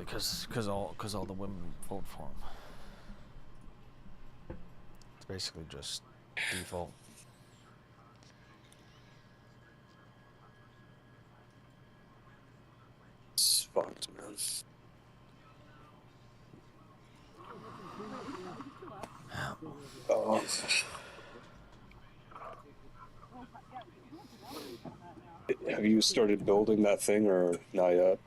Cause all the women vote for him. It's basically just default. It's fucked, man. Oh. Have you started building that thing or not yet?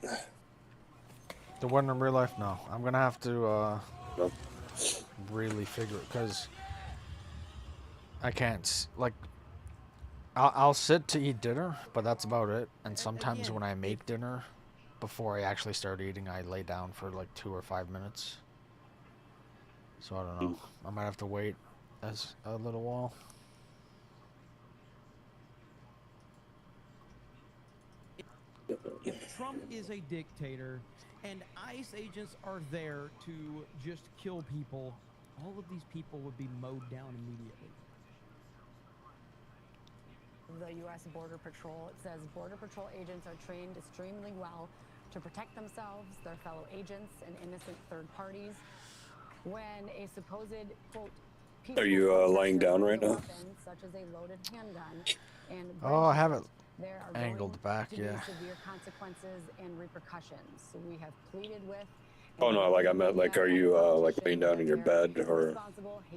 The one in real life, no. I'm gonna have to Nope. really figure it, cause I can't like. I'll sit to eat dinner, but that's about it. And sometimes when I make dinner, before I actually start eating, I lay down for like 2 or 5 minutes. So I don't know. I might have to wait as a little while. If Trump is a dictator and ICE agents are there to just kill people, all of these people would be mowed down immediately. The U.S. Border Patrol, it says Border Patrol agents are trained extremely well to protect themselves, their fellow agents, and innocent third parties. When a supposed, quote, are you lying down right now? Weapons, such as a loaded handgun and oh, I have it there are angled back, yeah. Severe consequences and reportions. So we have pleaded with. Oh no, like I meant like, are you like laying down in your bed or?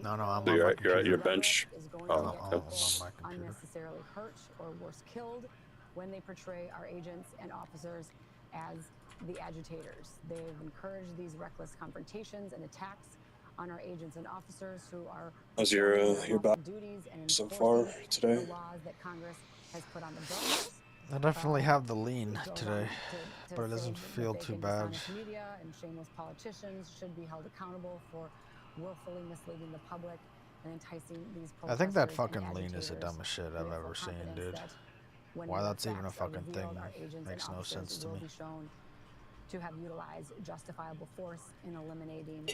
No, I'm on you're my at your bench. Oh, I'm on my computer. Unnecessarily hurt or worse killed when they portray our agents and officers as the agitators. They've encouraged these reckless confrontations and attacks on our agents and officers who are how's your back so far today? the laws that Congress has put on the books. I definitely have the lean today, but it doesn't feel too bad. Media and shameless politicians should be held accountable for willfully misleading the public and enticing these protesters. I think that fucking lean is the dumbest shit I've ever seen, dude. Why that's even a fucking thing makes no sense to me. Shown to have utilized justifiable force in eliminating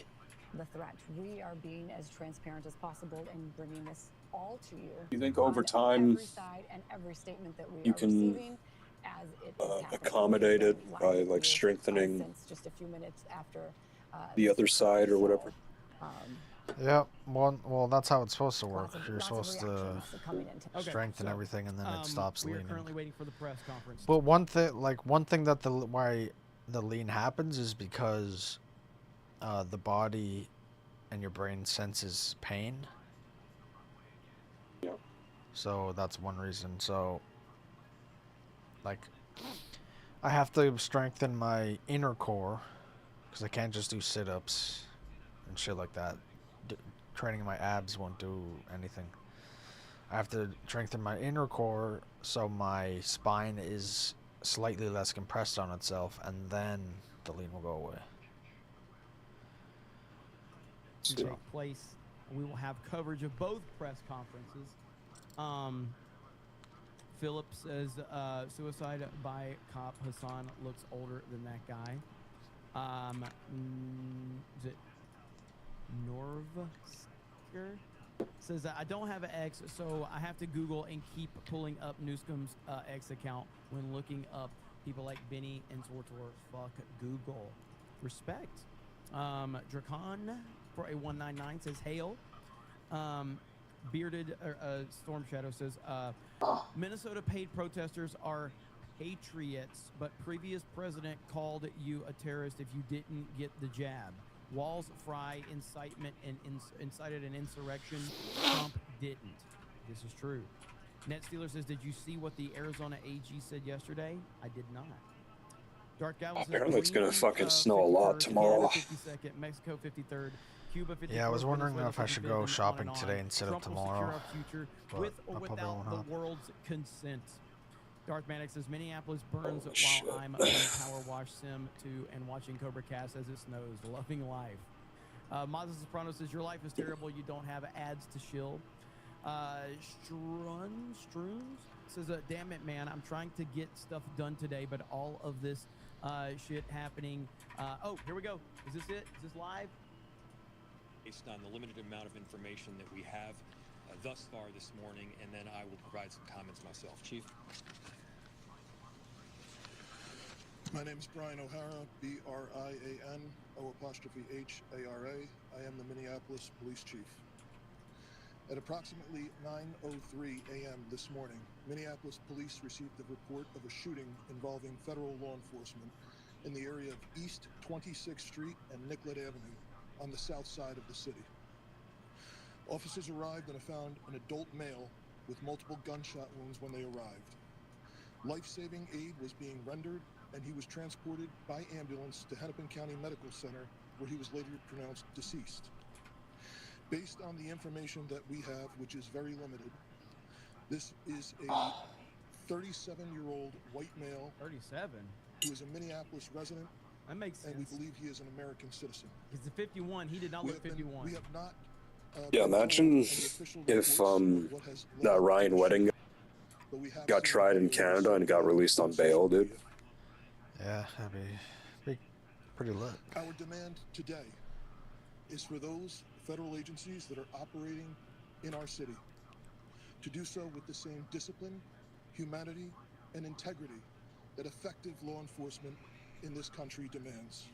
the threat. We are being as transparent as possible in bringing this all to you. You think over time every side and every statement that we you are can receiving as it accommodate it by like strengthening just a few minutes after the other side or whatever? Yeah, well, that's how it's supposed to work. You're supposed to strengthen everything, and then it stops leaning. We're currently waiting for the press conference. But one thing that why the lean happens is because the body and your brain senses pain. Yeah. So that's one reason. So, like, I have to strengthen my inner core because I can't just do sit-ups and shit like that. Training my abs won't do anything. I have to strengthen my inner core so my spine is slightly less compressed on itself, and then the lean will go away. To take place, we will have coverage of both press conferences. Philip says suicide by cop Hassan looks older than that guy. Is it Norvsker? Says I don't have an X, so I have to Google and keep pulling up Newsom's X account when looking up people like Benny and Zwartler. Fuck Google. Respect. Dracon for a 199 says hail. Bearded Storm Shadow says Minnesota paid protesters are patriots, but previous president called you a terrorist if you didn't get the jab. Walls, Fry, incitement and incited an insurrection. Trump didn't. This is true. Net Steeler says, did you see what the Arizona AG said yesterday? I did not. Dark Gallows apparently it's gonna fucking snow a lot tomorrow. 52nd, Mexico 53rd, Cuba 54th. Yeah, I was wondering if I should go shopping today instead of tomorrow. Future with or without the world's consent. Darth Manic says Minneapolis burns while I'm playing Power Wash Sim 2 and watching Cobra Cast as it snows. Loving life. Mazda Soprano says your life is terrible. You don't have ads to shill. Struns says, damn it, man. I'm trying to get stuff done today, but all of this shit happening. Oh, here we go. Is this it? Is this live? Based on the limited amount of information that we have thus far this morning, and then I will provide some comments myself. Chief? My name is Brian O'Hara, B-R-I-A-N, O''H-A-R-A. I am the Minneapolis Police Chief. At approximately 9:03 a.m. this morning, Minneapolis police received a report of a shooting involving federal law enforcement in the area of East 26th Street and Nicollet Avenue on the south side of the city. Officers arrived and found an adult male with multiple gunshot wounds when they arrived. Life-saving aid was being rendered, and he was transported by ambulance to Hennepin County Medical Center, where he was later pronounced deceased. Based on the information that we have, which is very limited, this is a 37-year-old white male 37. who is a Minneapolis resident, That makes sense. and we believe he is an American citizen. He's a 51. He did not look 51. We have not. Yeah, imagine if that Ryan Wedding got tried in Canada and got released on bail, dude. Yeah, that'd be pretty lit. Our demand today is for those federal agencies that are operating in our city to do so with the same discipline, humanity, and integrity that effective law enforcement in this country demands.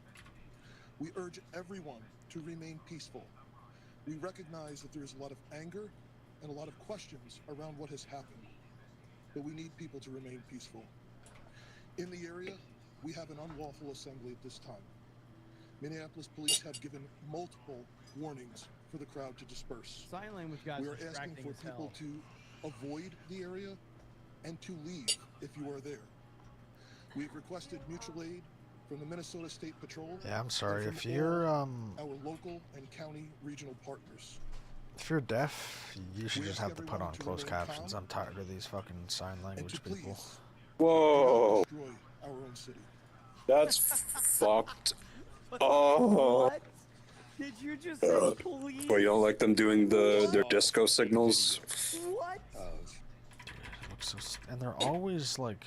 We urge everyone to remain peaceful. We recognize that there is a lot of anger and a lot of questions around what has happened, but we need people to remain peaceful. In the area, we have an unlawful assembly at this time. Minneapolis police have given multiple warnings for the crowd to disperse. Sign language guys We are are asking distracting for as people hell. to avoid the area and to leave if you are there. We've requested mutual aid from the Minnesota State Patrol. Yeah, I'm and sorry. from If you're our local and county regional partners. if you're deaf, you should We just ask have to put everyone on to closed remain captions. calm I'm tired of these fucking sign and language to people. please Whoa, do not destroy our own city. that's fucked. Oh, What? Did you just say please? well, you don't like them doing their disco signals? What? Looks so and they're always like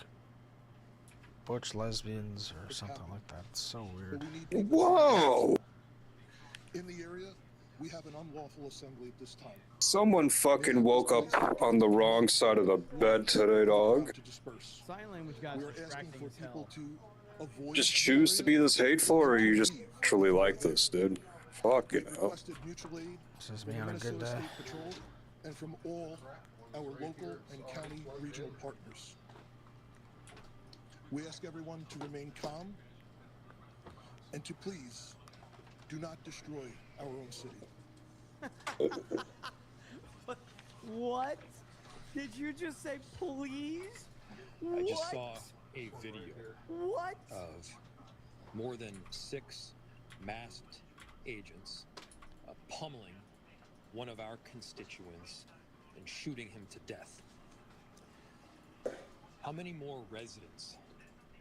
butch lesbians or something like that. It's so But weird. we need people to Whoa! In the area, we have an unlawful assembly at this time. Someone fucking woke up on the wrong side of the bed today, dog. To disperse. Sign language guys We are are asking distracting for as people hell. to avoid. Just the choose to be area this hateful, or and you to just leave. truly like this, dude? Fuck, you know. Requested mutual aid This is from me the on a good Minnesota day. State Patrol and from all our local and county regional partners. We ask everyone to remain calm and to please do not destroy our own city. What? Did you just say please? I just What? saw a video What? of more than 6 masked agents pummeling one of our constituents and shooting him to death. How many more residents,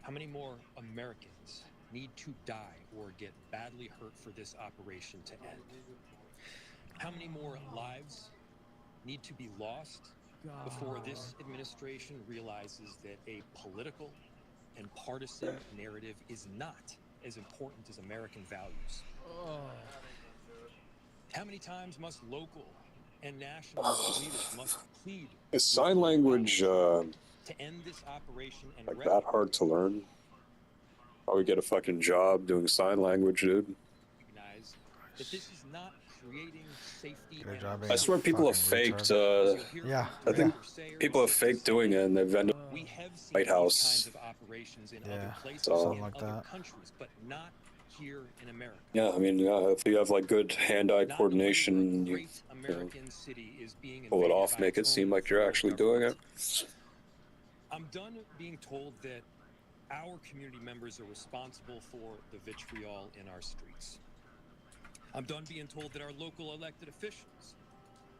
how many more Americans need to die or get badly hurt for this operation to end? How many more lives need to be lost before this administration realizes that a political and partisan narrative is not as important as American values? How many times must local and national leaders must plead Is sign language to end this operation and like that hard to learn? Probably get a fucking job doing sign language, dude. recognize that this is not creating safety Get a and job, I swear people have Fucking faked. retard. Yeah, I think yeah. people have faked doing it, and they've ended. We have seen White these House. kinds of operations in Yeah, other places, something in like other that. countries, but not here in America. Yeah, I mean, yeah, if you have like good hand-eye Not coordination, only you a great American city is being pull it invaded off, by make its it seem own like you're federal actually doing government. it. I'm done being told that our community members are responsible for the vitriol in our streets. I'm done being told that our local elected officials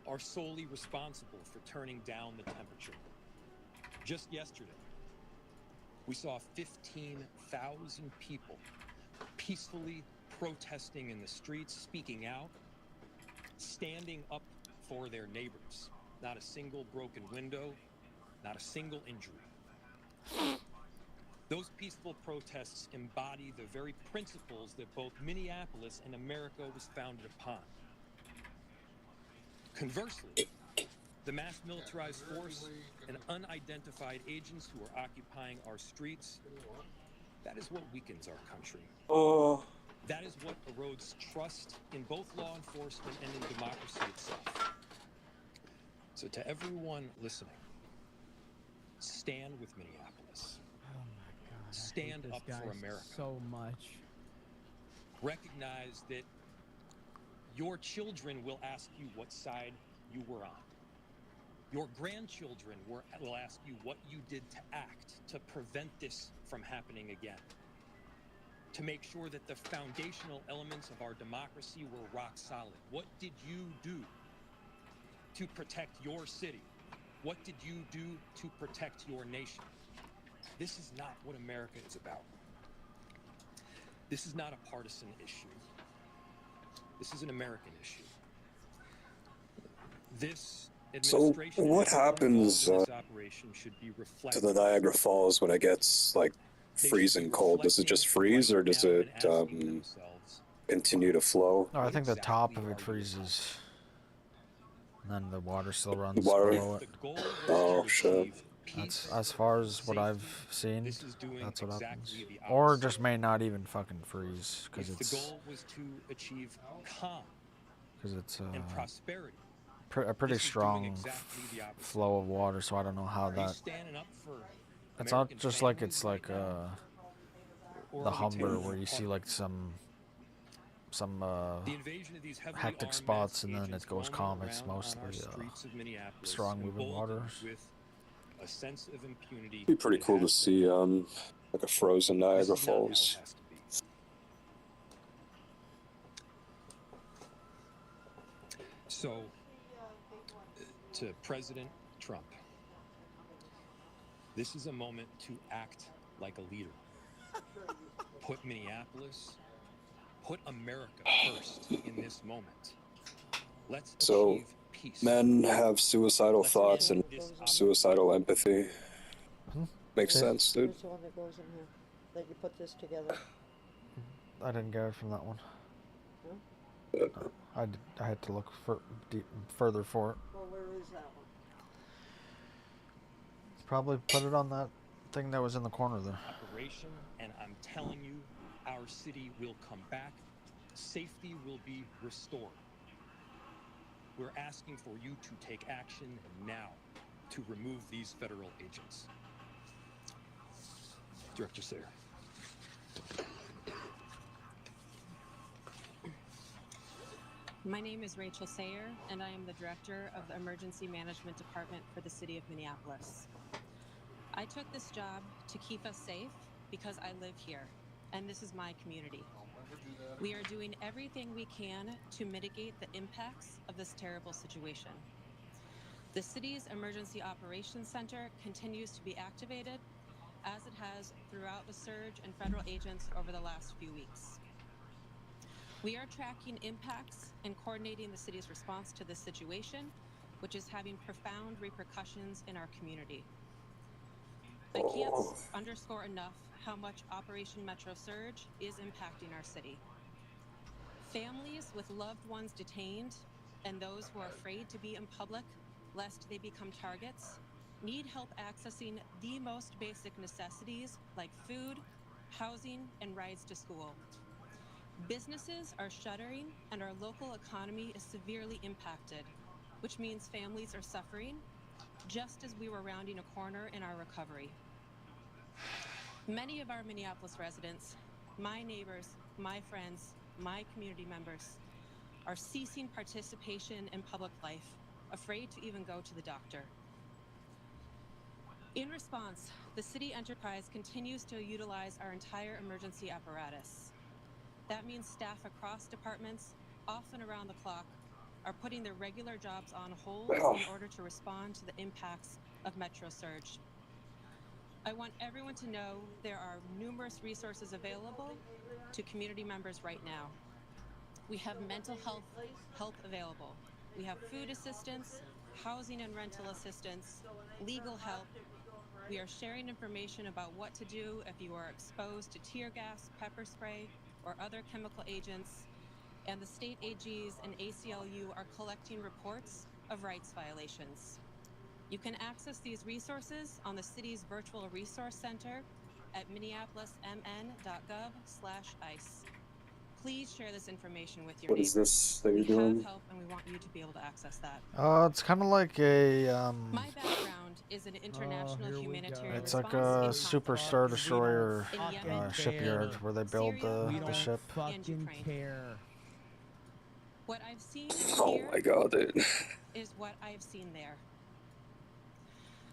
are solely responsible for turning down the temperature. Just yesterday, we saw 15,000 people peacefully protesting in the streets, speaking out, standing up for their neighbors. Not a single broken window, not a single injury. Those peaceful protests embody the very principles that both Minneapolis and America was founded upon. Conversely, the mass militarized force and unidentified agents who are occupying our streets That is what weakens our country. Oh, That is what erodes trust in both law enforcement and in democracy itself. So, to everyone listening, stand with Minneapolis. Oh my God. Stand I hate up this for guy America. so much. Recognize that your children will ask you what side you were on. Your grandchildren will ask you what you did to act to prevent this from happening again. To make sure that the foundational elements of our democracy were rock solid. What did you do to protect your city? What did you do to protect your nation? This is not what America is about. This is not a partisan issue. This is an American issue. This so administration and what everyone happens involved in this operation should be to reflecting. the Niagara Falls when it gets like They should be freezing cold? Does it just reflecting freeze, or right does now it and asking themselves, continue to flow? No, I what think the top exactly of are it you freezes. And then the water still The runs water. below If it. the goal was Oh, to shit. achieve That's peace, as far as what safety, I've seen. this is doing That's what happens. exactly the Or opposite. just may not even fucking freeze because If the it's goal was to achieve calm and prosperity, a pretty this is doing strong exactly the opposite. flow of water. So I don't know how Are you that. standing up for It's not American just like families it's right like now? Or the are we Humber tearing where them you see apart? like some The invasion of these heavily hectic armed spots masked and then agents it goes roaming calm. It's around on mostly our streets of Minneapolis, strong moving emboldened waters. with a sense of impunity. It'd be pretty that cool to has see been. like a frozen This Niagara is not how it Falls. has to be. So, to President Trump, this is a moment to act like a leader. Put Minneapolis, put America first in this moment. Let's So, achieve peace. Men have suicidal Let's thoughts end and this suicidal empathy. Makes Okay. sense, dude. Where's the one that goes in here? That you put this together? I didn't get it from that one. I had to look further for it. Well, where is that one? Probably put it on that thing that was in the corner there. operation, and I'm telling you, our city will come back. Safety will be restored. We're asking for you to take action now to remove these federal agents. Director Sayer. My name is Rachel Sayer, and I am the Director of the Emergency Management Department for the City of Minneapolis. I took this job to keep us safe because I live here, and this is my community. We are doing everything we can to mitigate the impacts of this terrible situation. The city's Emergency Operations Center continues to be activated, as it has throughout the surge in federal agents over the last few weeks. We are tracking impacts and coordinating the city's response to this situation, which is having profound repercussions in our community. I can't underscore enough how much Operation Metro Surge is impacting our city. Families with loved ones detained and those who are afraid to be in public lest they become targets need help accessing the most basic necessities like food, housing, and rides to school. Businesses are shuttering and our local economy is severely impacted, which means families are suffering just as we were rounding a corner in our recovery. Many of our Minneapolis residents, my neighbors, my friends, my community members, are ceasing participation in public life, afraid to even go to the doctor. In response, the city enterprise continues to utilize our entire emergency apparatus. That means staff across departments, often around the clock, are putting their regular jobs on hold in order to respond to the impacts of Metro Surge. I want everyone to know there are numerous resources available to community members right now. We have mental health help available. We have food assistance, housing and rental assistance, legal help. We are sharing information about what to do if you are exposed to tear gas, pepper spray, or other chemical agents, and the state AGs and ACLU are collecting reports of rights violations. You can access these resources on the city's virtual resource center at minneapolismn.gov/ice. Please share this information with your What is neighbors. this that We you're doing? have help, and we want you to be able to access that. It's kind of like a My background is an international here we humanitarian go. it's like response a in super conflict Star areas. Destroyer In fucking Yemen, shipyard care. where they build Syria, We the don't ship. and fucking Ukraine. care. What I've seen Oh here my god, dude. is what I've seen there.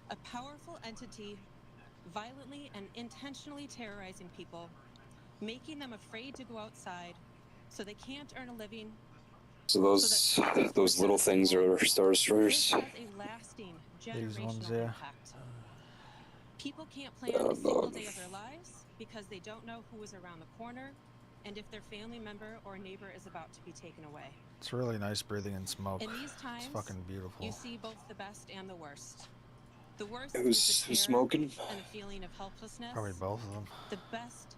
A powerful entity violently and intentionally terrorizing people, making them afraid to go outside so they can't earn a living. So those little things are Star Destroyers. This has a lasting These ones, generational yeah. impact. People can't plan a single day of their lives because they don't know who is around the corner and if their family member or neighbor is about to be taken away. It's really nice breathing in smoke. In these times, It's fucking beautiful. you see both the best and the worst. The worst Who's is the terror smoking? and the feeling of helplessness. Probably both of them. The best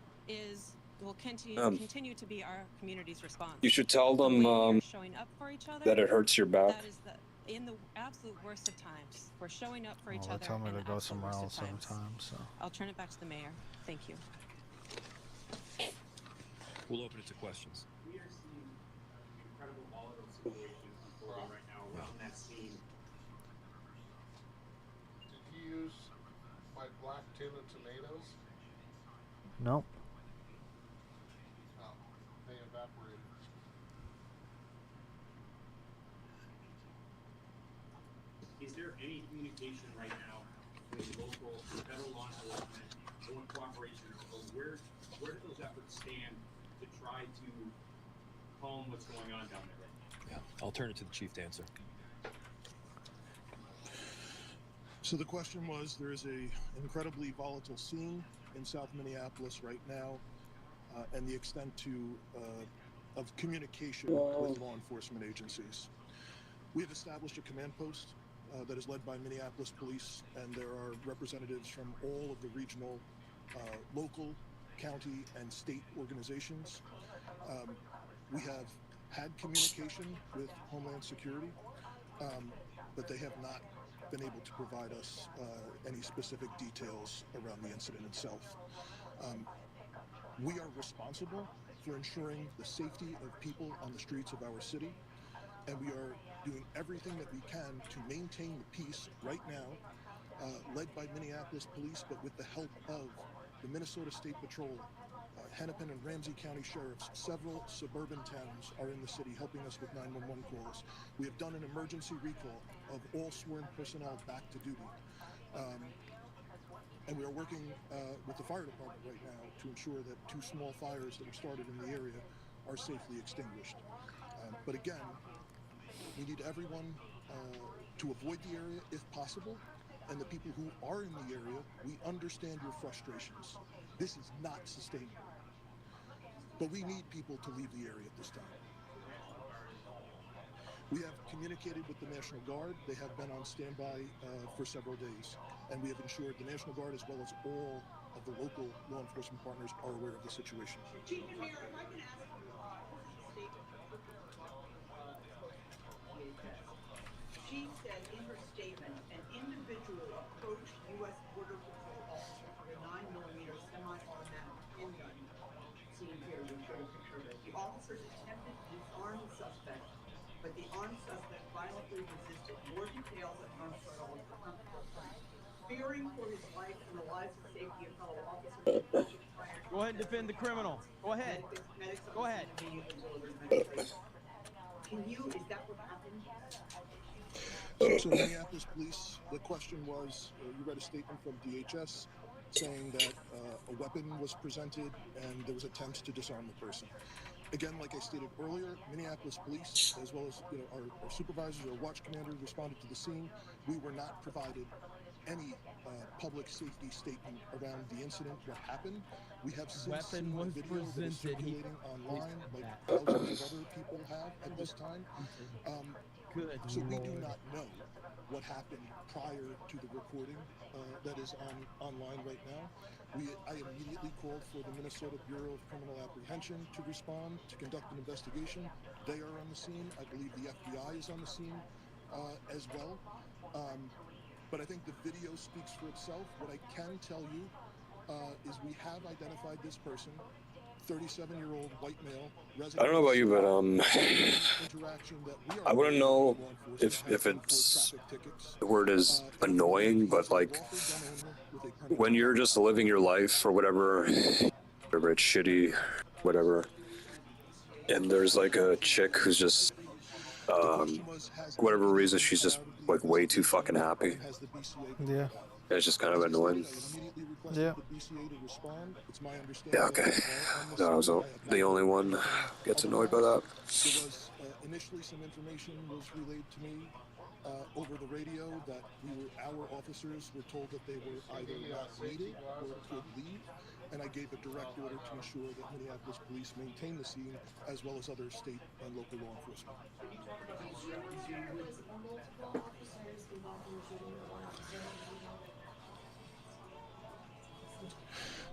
will continue to be our community's response. You should tell The way we them are showing up for each other, that it hurts your back. that is in the absolute worst of times. We're showing up for each Well, other. they tell me in to the go absolute somewhere worst of else every times. time, so. I'll turn it back to the mayor. Thank you. We'll open it to questions. We are seeing incredible volatile situations unfolding right now around that scene. Did you use my black tin of tomatoes? Nope. No, they evaporated. Is there any communication right now with local federal law enforcement or cooperation, or where do those efforts stand to try to calm what's going on down there right now? Yeah, I'll turn it to the chief to answer. So the question was, there is a incredibly volatile scene in South Minneapolis right now, and the extent of communication with law enforcement agencies. We have established a command post that is led by Minneapolis Police, and there are representatives from all of the regional, local, county, and state organizations. We have had communication with Homeland Security, but they have not been able to provide us any specific details around the incident itself. We are responsible for ensuring the safety of people on the streets of our city, and we are doing everything that we can to maintain the peace right now, led by Minneapolis Police, but with the help of the Minnesota State Patrol, Hennepin and Ramsey County Sheriffs. Several suburban towns are in the city helping us with 911 calls. We have done an emergency recall of all sworn personnel back to duty. And we are working with the fire department right now to ensure that 2 small fires that have started in the area are safely extinguished. But again, we need everyone to avoid the area if possible. And the people who are in the area, we understand your frustrations. This is not sustainable. But we need people to leave the area at this time. We have communicated with the National Guard. They have been on standby for several days. And we have ensured the National Guard, as well as all of the local law enforcement partners, are aware of the situation. Chief Mayor, if I can ask you a statement from DHS. She said in her statement, an individual approached U.S. Border Patrol officer with a 9mm semi-automatic handgun. Seen here, we showed a picture of it. The officers attempted to disarm the suspect, but the armed suspect violently resisted. More details at Armstrong with the company. Fearing for his life and the lives and safety of fellow officers. Go ahead and defend the criminal. Go ahead. Go ahead. Is that what happened? So Minneapolis Police, the question was, you read a statement from DHS saying that a weapon was presented and there was attempts to disarm the person. Again, like I stated earlier, Minneapolis Police, as well as our supervisors, our watch commander, responded to the scene. We were not provided any public safety statement around the incident, what happened. We have since seen a video that is circulating online, like thousands of other people have at this time. So we do not know what happened prior to the recording that is online right now. I immediately called for the Minnesota Bureau of Criminal Apprehension to respond, to conduct an investigation. They are on the scene. I believe the FBI is on the scene as well. But I think the video speaks for itself. What I can tell you is we have identified this person, 37-year-old white male, I don't know about you, but interaction that we are I wouldn't know law enforcement if has been for it's traffic tickets. the word is annoying, but like when you're just living your life or whatever it's shitty, whatever, and there's like a chick who's just whatever reason she's just like way too fucking happy. Yeah. It's just kind of annoying. Yeah. Yeah, okay. No, I was the only one gets annoyed by that. There was initially some information was relayed to me over the radio that our officers were told that they were either not needed or could leave, and I gave a direct order to ensure that Minneapolis police maintain the scene as well as other state and local law enforcement.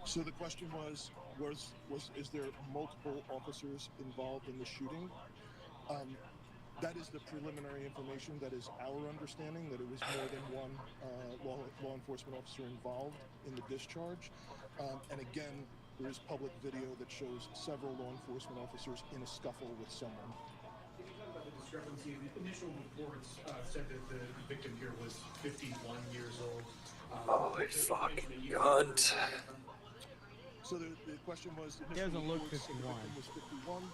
So the question was is there multiple officers involved in the shooting? That is the preliminary information. That is our understanding, that it was more than one law enforcement officer involved in the discharge. And again, there is public video that shows several law enforcement officers in a scuffle with someone. Can you talk about the discrepancy? The initial reports said that the victim here was 51 years old. Holy fucking cunt. So the question was, He doesn't look 51. Was 51.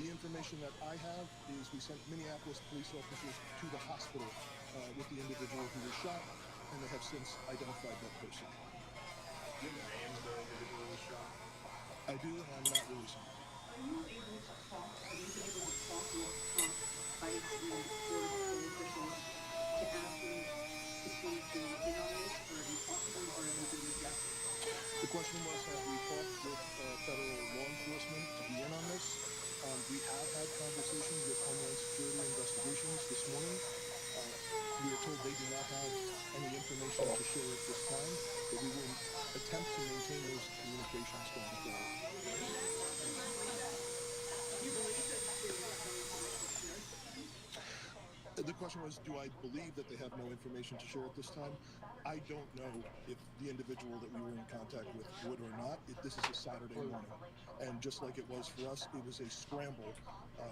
The information that I have is we sent Minneapolis police officers to the hospital with the individual who was shot, and they have since identified that person. Do you have the name of the individual who was shot? I do, and I'm not releasing it. Are you able to talk? Are you able to talk with ICE and Border Patrol officials to ask them to please be in on this, or have you talked to them, or have they been rejected? The question was, have we talked with federal law enforcement to be in on this? We have had conversations with Homeland Security Investigations this morning. We are told they do not have any information to share at this time, but we will attempt to maintain those communications going forward. The question was, do I believe that they have no information to share at this time? I don't know if the individual that we were in contact with would or not. This is a Saturday morning. And just like it was for us, it was a scramble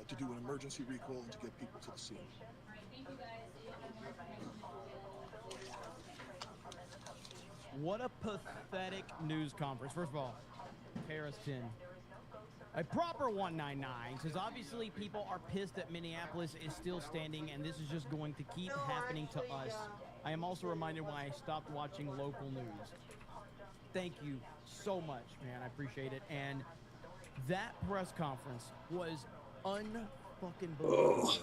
to do an emergency recall and to get people to the scene. What a pathetic news conference. First of all, Harrison, a proper 199 says obviously people are pissed that Minneapolis is still standing and this is just going to keep happening to us. I am also reminded why I stopped watching local news. Thank you so much, man. I appreciate it. And that press conference was unfucking believable.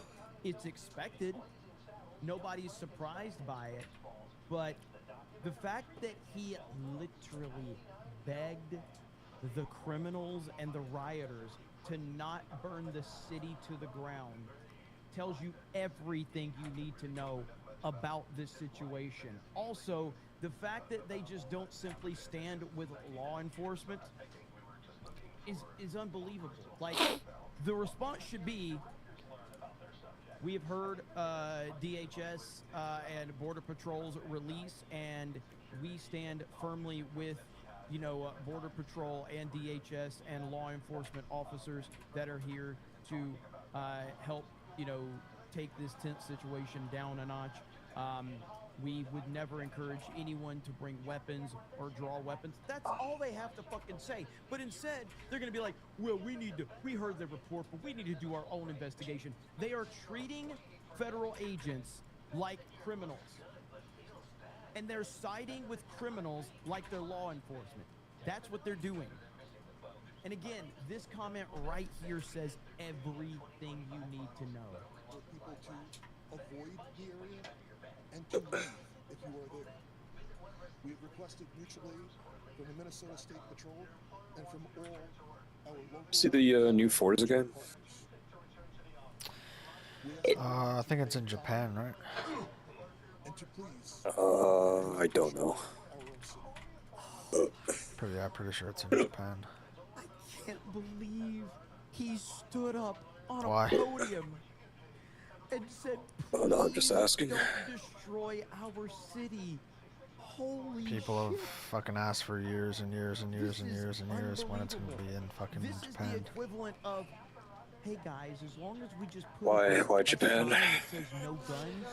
It's expected. Nobody's surprised by it. But the fact that he literally begged the criminals and the rioters to not burn the city to the ground tells you everything you need to know about this situation. Also, the fact that they just don't simply stand with law enforcement is unbelievable. Like, the response should be, we have heard DHS and Border Patrol's release, and we stand firmly with Border Patrol and DHS and law enforcement officers that are here to help, take this tense situation down a notch. We would never encourage anyone to bring weapons or draw weapons. That's all they have to fucking say. But instead, they're going to be like, well, we heard the report, but we need to do our own investigation. They are treating federal agents like criminals. And they're siding with criminals like they're law enforcement. That's what they're doing. And again, this comment right here says everything you need to know. For people to avoid the area and to leave if you are there. We have requested mutual aid from the Minnesota State Patrol and from all our local... See the new Fords again? I think it's in Japan, right? And to please... I don't know. Pretty sure it's in Japan. I can't believe he stood up on Why? a podium and said, Oh no, I'm just asking. Don't destroy our city. Holy People have shit. fucking asked for years and years and years This and is years and years when it's gonna unbelievable. be in fucking This is the Japan. equivalent of, hey guys, as long as we just put Why a Japan? sign that says no guns,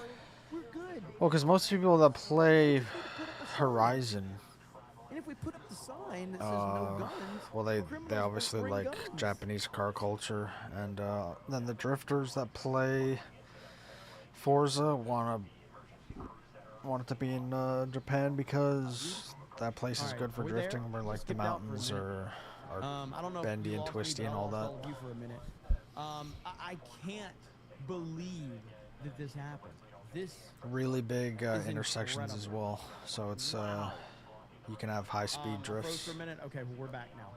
we're good. Well, because most people that play We just need to put up a sign. Horizon, And if we put up the sign that says no guns, well, they criminals obviously won't bring like guns. Japanese car culture, and then the drifters that play Forza want it to be in Japan because that place is Alright, good for are we there? drifting, where We like the skipped out for a mountains minute. are I don't know bendy if you and lost me, twisty but and I all lost that. all of you for a minute. I can't believe that this happened. This Really big is intersections as incredible. well, so it's Wow. you can have high speed I froze drifts. for a minute. Okay, well, we're back now.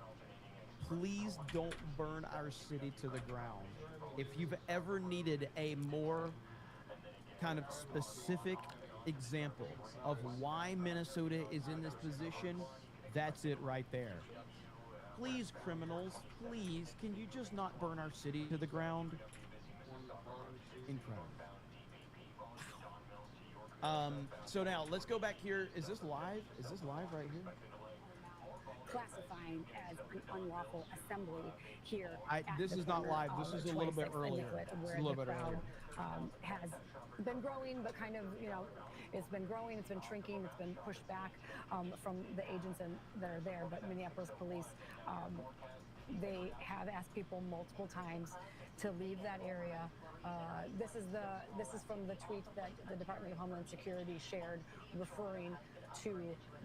Please don't burn our city to the ground. If you've ever needed a more kind of specific example of why Minnesota is in this position, that's it right there. Please, criminals, please, can you just not burn our city to the ground? Incredible. So now let's go back here. Is this live? Is this live right here? Classifying as an unlawful assembly here. This is not live. This is a little bit earlier. Where the crowd has been growing, but kind of, it's been growing, it's been shrinking, it's been pushed back from the agents that are there. But Minneapolis police, they have asked people multiple times to leave that area. This is from the tweet that the Department of Homeland Security shared, referring to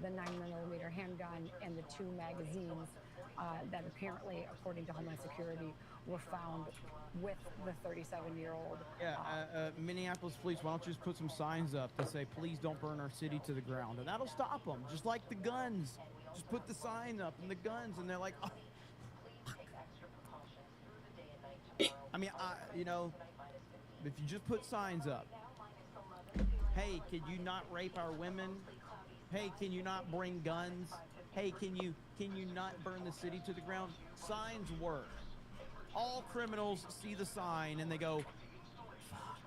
the 9mm handgun and the 2 magazines that apparently, according to Homeland Security, were found with the 37-year-old. Yeah, Minneapolis police, why don't you just put some signs up that say, please don't burn our city to the ground? And that'll stop them, just like the guns. Just put the sign up and the guns, and they're like, oh. I mean, if you just put signs up, hey, can you not rape our women? Hey, can you not bring guns? Hey, can you not burn the city to the ground? Signs work. All criminals see the sign and they go, fuck,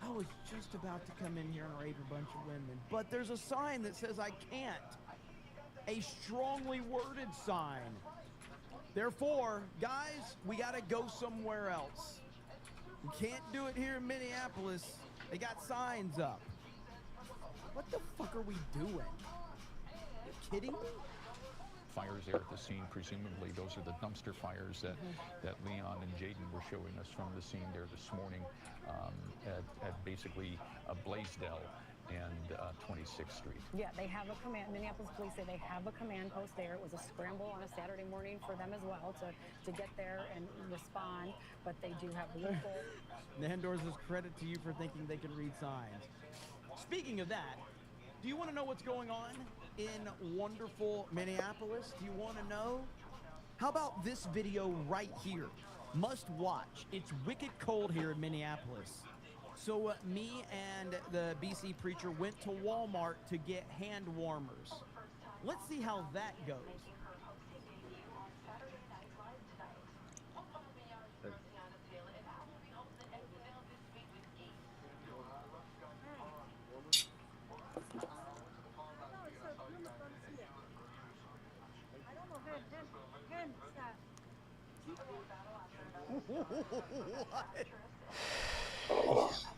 I was just about to come in here and rape a bunch of women, but there's a sign that says I can't. A strongly worded sign. Therefore, guys, we gotta go somewhere else. We can't do it here in Minneapolis. They got signs up. What the fuck are we doing? Are you kidding me? Fires there at the scene, presumably those are the dumpster fires that Leon and Jaden were showing us from the scene there this morning at basically Blaisdell and 26th Street. Yeah, they have a command. Minneapolis police say they have a command post there. It was a scramble on a Saturday morning for them as well to get there and respond, but they do have local. Nandor says credit to you for thinking they can read signs. Speaking of that, do you want to know what's going on in wonderful Minneapolis? Do you want to know? How about this video right here? Must watch. It's wicked cold here in Minneapolis. So me and the BC preacher went to Walmart to get hand warmers. Let's see how that goes.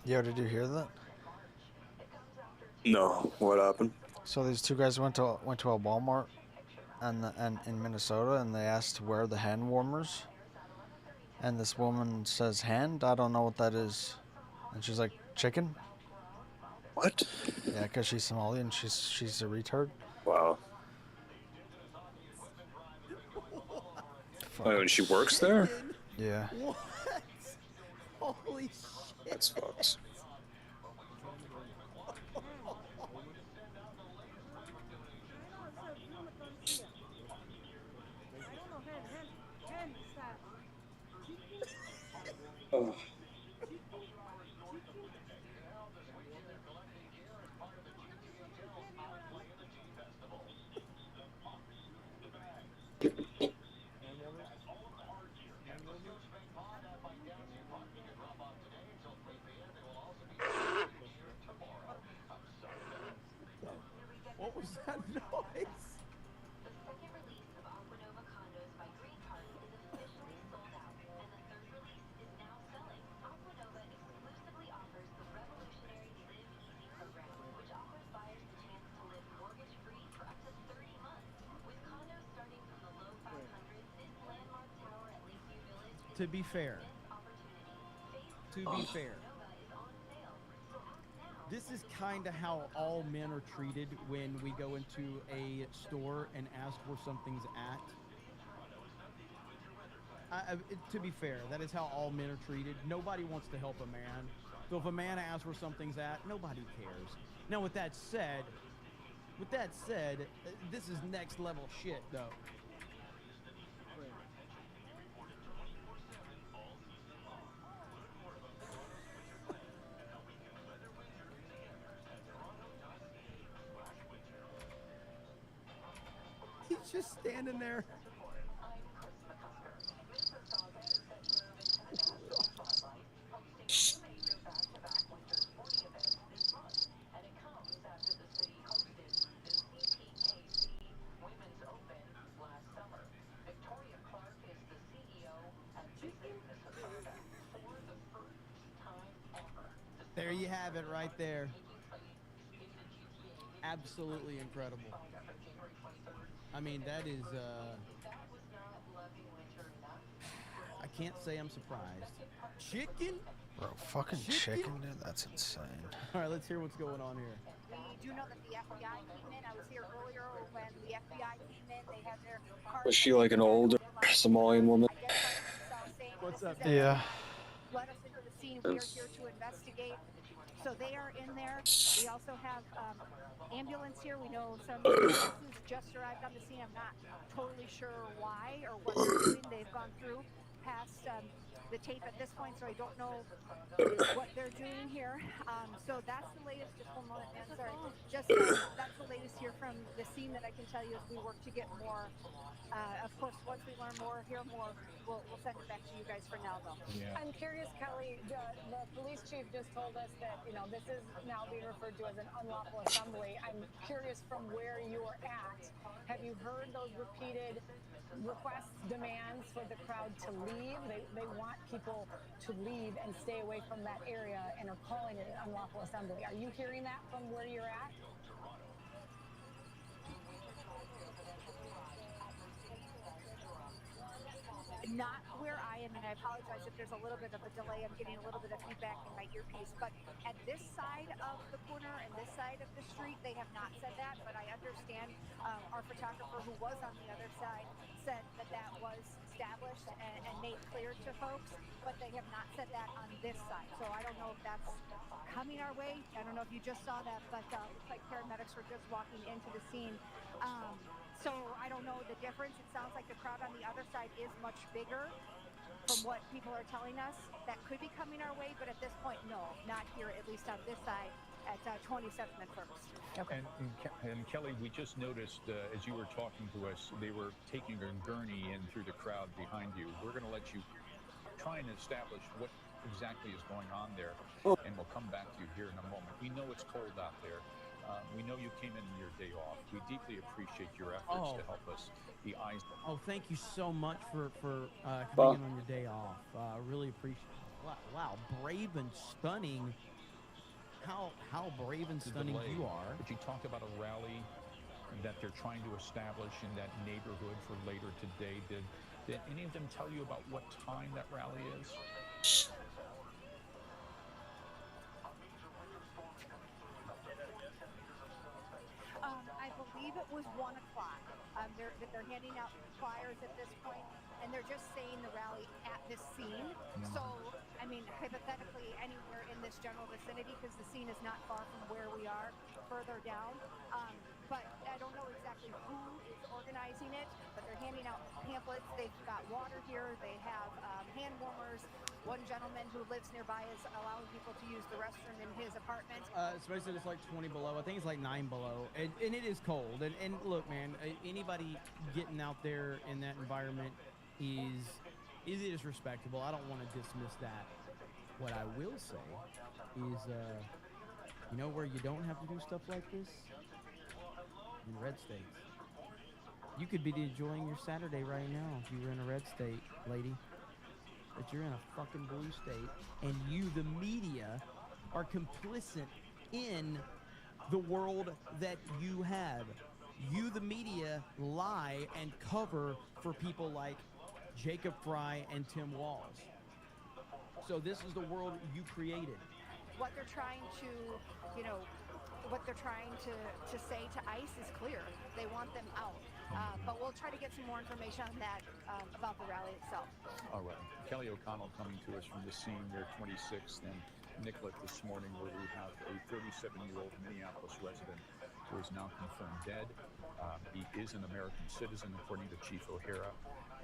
Yo, did you hear that? No, what happened? So these 2 guys went to a Walmart and in Minnesota, and they asked to wear the hand warmers. And this woman says, "Hand? I don't know what that is." And she's like, "Chicken?" What? Yeah, because she's Somali and she's a retard. Wow. Oh, and she works there? Yeah. What? Holy shit. That's fucked. Oh. What was that noise? To be fair, this is kind of how all men are treated when we go into a store and ask where something's at. To be fair, that is how all men are treated. Nobody wants to help a man. So if a man asks where something's at, nobody cares. Now, with that said, this is next level shit, though. He's just standing there. There you have it right there. Absolutely incredible. I mean, that is, I can't say I'm surprised. Chicken? Bro, fucking chicken, dude? That's insane. All right, let's hear what's going on here. We do know that the FBI came in. I was here earlier when the FBI came in. They had their cars. Was she like an older Somalian woman? What's up? Yeah. Let us into the scene. We are here to investigate. So they are in there. We also have ambulance here. We know some ambulances just arrived on the scene. I'm not totally sure why or what they're doing. They've gone through past the tape at this point, so I don't know what they're doing here. So that's the latest. Just one moment, man. Sorry. Just that's the latest here from the scene that I can tell you as we work to get more. Of course, once we learn more, hear more, we'll send it back to you guys for now, though. Yeah. I'm curious, Kelly, the police chief just told us that, this is now being referred to as an unlawful assembly. I'm curious from where you're at. Have you heard those repeated requests, demands for the crowd to leave? They want people to leave and stay away from that area and are calling it an unlawful assembly. Are you hearing that from where you're at? Not where I am, and I apologize if there's a little bit of a delay. I'm getting a little bit of feedback in my earpiece. But at this side of the corner and this side of the street, they have not said that. But I understand our photographer who was on the other side said that was established and made clear to folks. But they have not said that on this side. So I don't know if that's coming our way. I don't know if you just saw that, but looks like paramedics were just walking into the scene. So I don't know the difference. It sounds like the crowd on the other side is much bigger from what people are telling us. That could be coming our way, but at this point, no, not here, at least on this side at 27th and 1st. Okay. And Kelly, we just noticed as you were talking to us, they were taking a gurney in through the crowd behind you. We're going to let you try and establish what exactly is going on there, and we'll come back to you here in a moment. We know it's cold out there. We know you came in your day off. We deeply appreciate your efforts to help us. The eyes. Oh, thank you so much for coming in on your day off. Really appreciate it. Wow, brave and stunning. How brave and stunning you are. But you talked about a rally that they're trying to establish in that neighborhood for later today. Did any of them tell you about what time that rally is? I believe it was 1 o'clock. They're handing out flyers at this point, and they're just saying the rally at this scene. So, I mean, hypothetically, anywhere in this general vicinity, because the scene is not far from where we are, further down. But I don't know exactly who is organizing it, but they're handing out pamphlets. They've got water here. They have hand warmers. One gentleman who lives nearby is allowing people to use the restroom in his apartment. Especially it's like 20 below. I think it's like 9 below. And it is cold. And look, man, anybody getting out there in that environment is respectable. I don't want to dismiss that. What I will say is, where you don't have to do stuff like this? in red states. You could be enjoying your Saturday right now if you were in a red state, lady. But you're in a fucking blue state, and you, the media, are complicit in the world that you have. You, the media, lie and cover for people like Jacob Fry and Tim Walz. So this is the world you created. What they're trying to, you know, what they're trying to say to ICE is clear. They want them out. But we'll try to get some more information on that about the rally itself. All right. Kelly O'Connell coming to us from the scene near 26th and Nicollet this morning, where we have a 37-year-old Minneapolis resident who is now confirmed dead. He is an American citizen, according to Chief O'Hara.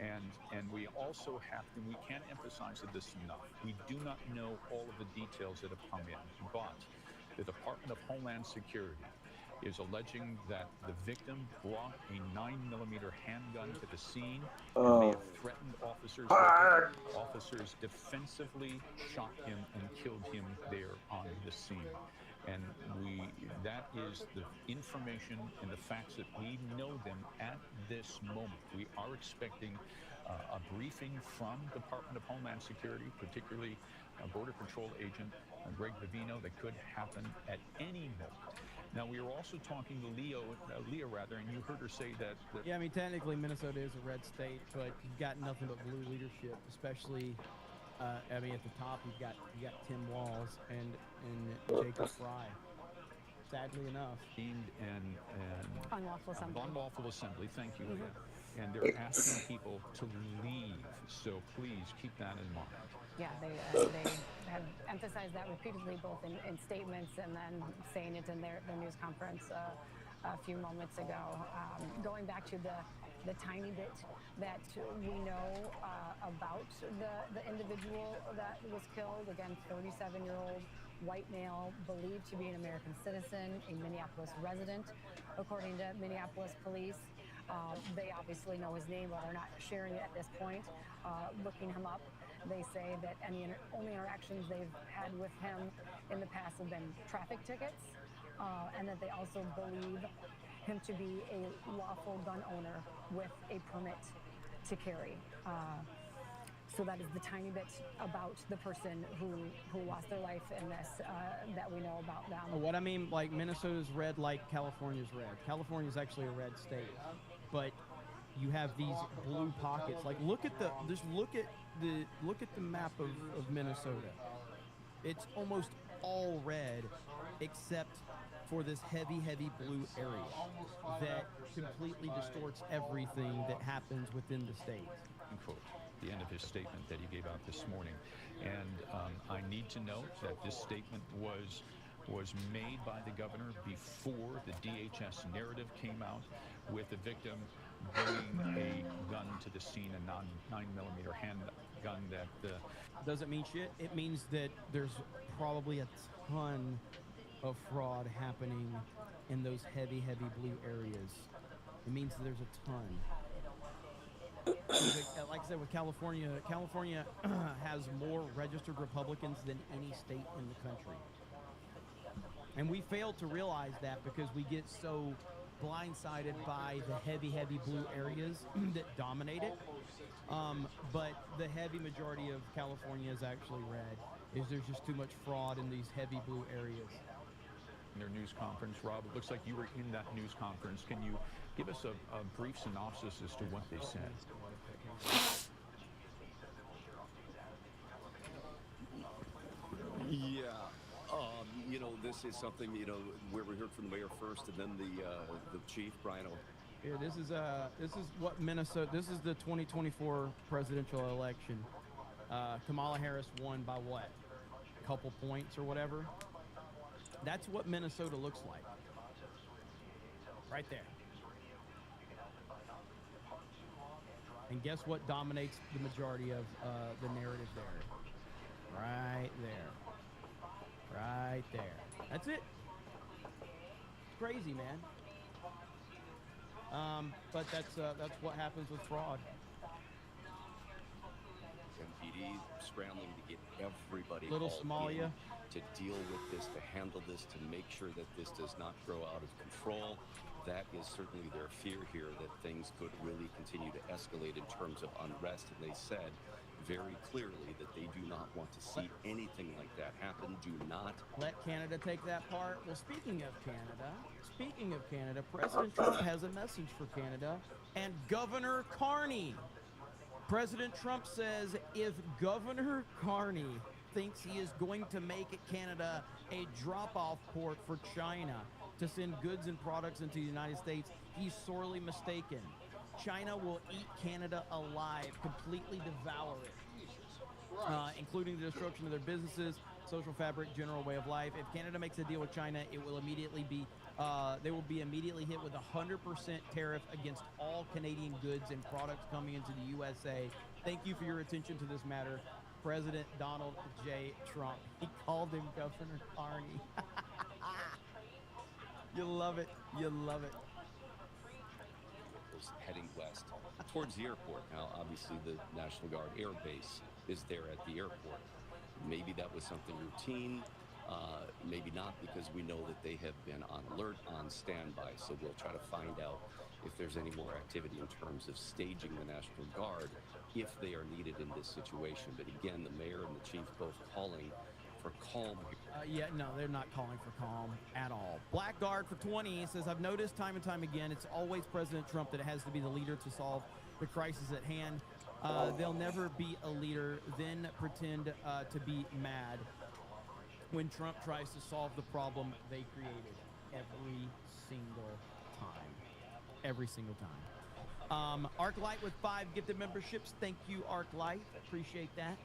And we also have to, we can't emphasize this enough. We do not know all of the details that have come in, but the Department of Homeland Security is alleging that the victim brought a 9mm handgun to the scene and may have threatened officers with it. Officers defensively shot him and killed him there on the scene. And that is the information and the facts that we know them at this moment. We are expecting a briefing from Department of Homeland Security, particularly Border Patrol agent Greg Bavino, that could happen at any moment. Now, we were also talking to Leah, and you heard her say that. Yeah, I mean, technically Minnesota is a red state, but you've got nothing but blue leadership, especially. I mean, at the top you got Tim Walz and Jacob Fry. Sadly enough, Unlawful assembly. Unlawful assembly. Thank you, Leah. And they're asking people to leave. So please keep that in mind. Yeah, they have emphasized that repeatedly, both in statements and then saying it in their news conference a few moments ago. Going back to the tiny bit that we know about the individual that was killed, again, 37-year-old white male, believed to be an American citizen, a Minneapolis resident, according to Minneapolis police. They obviously know his name, but are not sharing it at this point. Looking him up, they say that only interactions they've had with him in the past have been traffic tickets, and that they also believe him to be a lawful gun owner with a permit to carry. So that is the tiny bit about the person who lost their life in this that we know about them. What I mean, like, Minnesota's red like California's red. California's actually a red state, but you have these blue pockets. Like, look at the map of Minnesota. It's almost all red, except for this heavy blue area that completely distorts everything that happens within the state. Unquote. The end of his statement that he gave out this morning. And I need to note that this statement was made by the governor before the DHS narrative came out, with the victim bringing a gun to the scene, a 9mm handgun that... Doesn't mean shit. It means that there's probably a ton of fraud happening in those heavy blue areas. It means that there's a ton. Like I said, with California has more registered Republicans than any state in the country. And we fail to realize that because we get so blindsided by the heavy blue areas that dominate it. But the heavy majority of California is actually red. There's just too much fraud in these heavy blue areas. In their news conference, Rob, it looks like you were in that news conference. Can you give us a brief synopsis as to what they said? Yeah, this is something, where we heard from the mayor first, and then the chief, Brian. Here, this is what Minnesota. This is the 2024 presidential election. Kamala Harris won by what? A couple points or whatever. That's what Minnesota looks like. Right there. And guess what dominates the majority of the narrative there? Right there. Right there. That's it. It's crazy, man. But that's what happens with fraud. MPD scrambling to get everybody Little Somalia to deal with this, to handle this, to make sure that this does not grow out of control. that is certainly their fear here, that things could really continue to escalate in terms of unrest. And they said very clearly that they do not want to see anything like that happen. Do not let Canada take that part. Well, speaking of Canada, President Trump has a message for Canada and Governor Carney. President Trump says if Governor Carney thinks he is going to make Canada a drop-off port for China to send goods and products into the United States, he's sorely mistaken. China will eat Canada alive, completely devour it, including the destruction of their businesses, social fabric, general way of life. If Canada makes a deal with China, it will immediately be they will be immediately hit with a 100% tariff against all Canadian goods and products coming into the USA. Thank you for your attention to this matter, President Donald J. Trump. He called him Governor Carney. You love it. You love it. Heading west towards the airport. Now, obviously, the National Guard Air Base is there at the airport. Maybe that was something routine, maybe not, because we know that they have been on alert, on standby. So we'll try to find out if there's any more activity in terms of staging the National Guard if they are needed in this situation. But again, the mayor and the chief both calling for calm. Yeah, no, they're not calling for calm at all. Blackguard for 20 says, I've noticed time and time again, it's always President Trump that has to be the leader to solve the crisis at hand. They'll never be a leader, then pretend to be mad when Trump tries to solve the problem they created every single time. Every single time. ArcLight with 5 gifted memberships. Thank you, ArcLight. Appreciate that.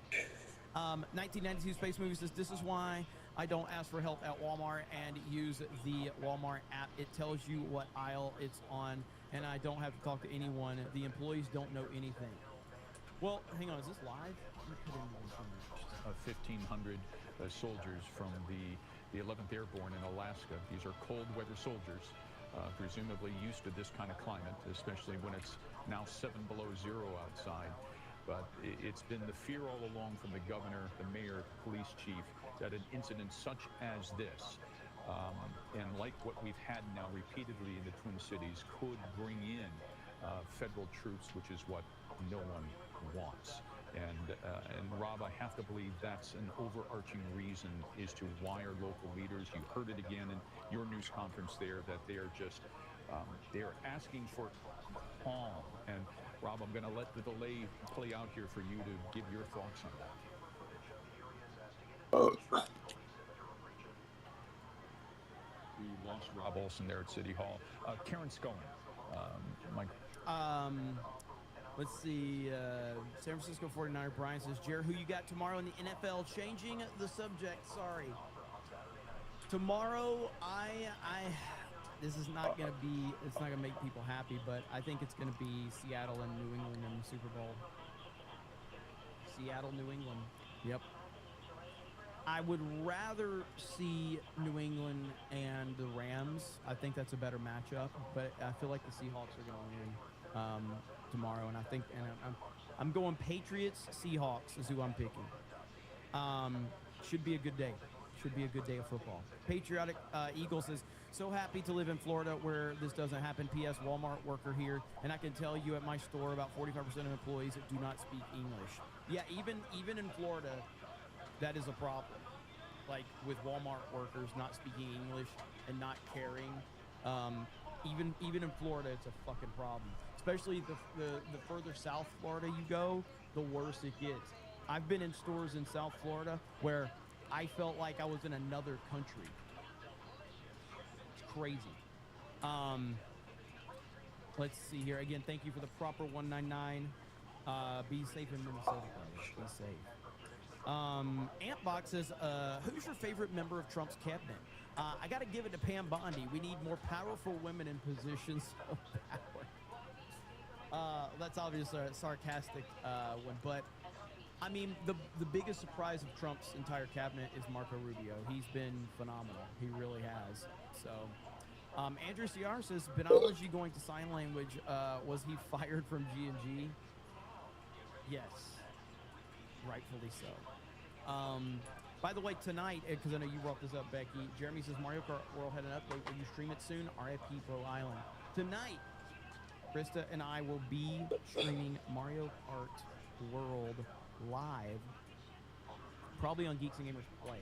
1992 Space Movie says, this is why I don't ask for help at Walmart and use the Walmart app. It tells you what aisle it's on, and I don't have to talk to anyone. The employees don't know anything. Well, hang on, is this live? 1,500 soldiers from the 11th Airborne in Alaska. These are cold weather soldiers, presumably used to this kind of climate, especially when it's now 7 below zero outside. But it's been the fear all along from the governor, the mayor, the police chief, that an incident such as this, and like what we've had now repeatedly in the Twin Cities, could bring in federal troops, which is what no one wants. And Rob, I have to believe that's an overarching reason as to why our local leaders, you heard it again in your news conference there, that they are just, they're asking for calm. And Rob, I'm going to let the delay play out here for you to give your thoughts on that. We lost Rob Olson there at City Hall. Karen Scullen, Mike. Let's see. San Francisco 49er Brian says, Jared, who you got tomorrow in the NFL? Changing the subject. Sorry. Tomorrow, this is not going to be, it's not going to make people happy, but I think it's going to be Seattle and New England in the Super Bowl. Seattle, New England. Yep. I would rather see New England and the Rams. I think that's a better matchup, but I feel like the Seahawks are going to win tomorrow, and I think, and I'm going Patriots, Seahawks is who I'm picking. Should be a good day. Should be a good day of football. Patriotic Eagle says, so happy to live in Florida where this doesn't happen. P.S. Walmart worker here, and I can tell you at my store about 45% of employees that do not speak English. Yeah, even in Florida, that is a problem. Like with Walmart workers not speaking English and not caring. Even in Florida, it's a fucking problem. Especially the further south Florida you go, the worse it gets. I've been in stores in South Florida where I felt like I was in another country. It's crazy. Let's see here. Again, thank you for the proper 199. Be safe in Minnesota, guys. Be safe. Antbox says, who's your favorite member of Trump's cabinet? I got to give it to Pam Bondi. We need more powerful women in positions of power. That's obviously a sarcastic one, but I mean, the biggest surprise of Trump's entire cabinet is Marco Rubio. He's been phenomenal. He really has. So, Andrew CR says, Benology going to sign language. Was he fired from G&G? Yes. Rightfully so. By the way, tonight, because I know you brought this up, Becky, Jeremy says Mario Kart World had an update. Will you stream it soon? RIP Bro Island. Tonight, Krista and I will be streaming Mario Kart World live, probably on Geeks and Gamers Play.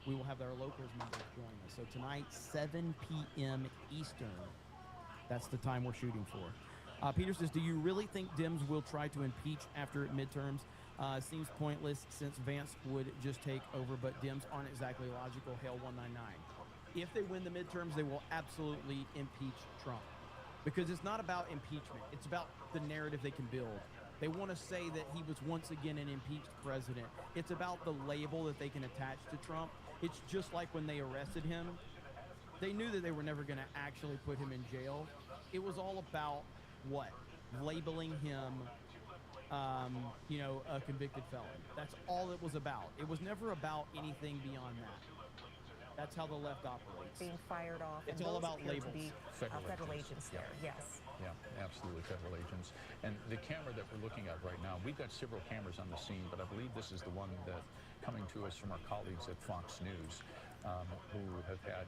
We will have our locals members join us. So tonight, 7 p.m. Eastern. That's the time we're shooting for. Peter says, do you really think Dems will try to impeach after midterms? Seems pointless since Vance would just take over, but Dems aren't exactly logical. Hell 199. If they win the midterms, they will absolutely impeach Trump. Because it's not about impeachment. It's about the narrative they can build. They want to say that he was once again an impeached president. It's about the label that they can attach to Trump. It's just like when they arrested him. They knew that they were never going to actually put him in jail. It was all about what? Labeling him, a convicted felon. That's all it was about. It was never about anything beyond that. That's how the left operates. Being fired off. It's all about labels. To be federal agents there, yes. Yeah, absolutely federal agents. And the camera that we're looking at right now, we've got several cameras on the scene, but I believe this is the one that coming to us from our colleagues at Fox News, who have had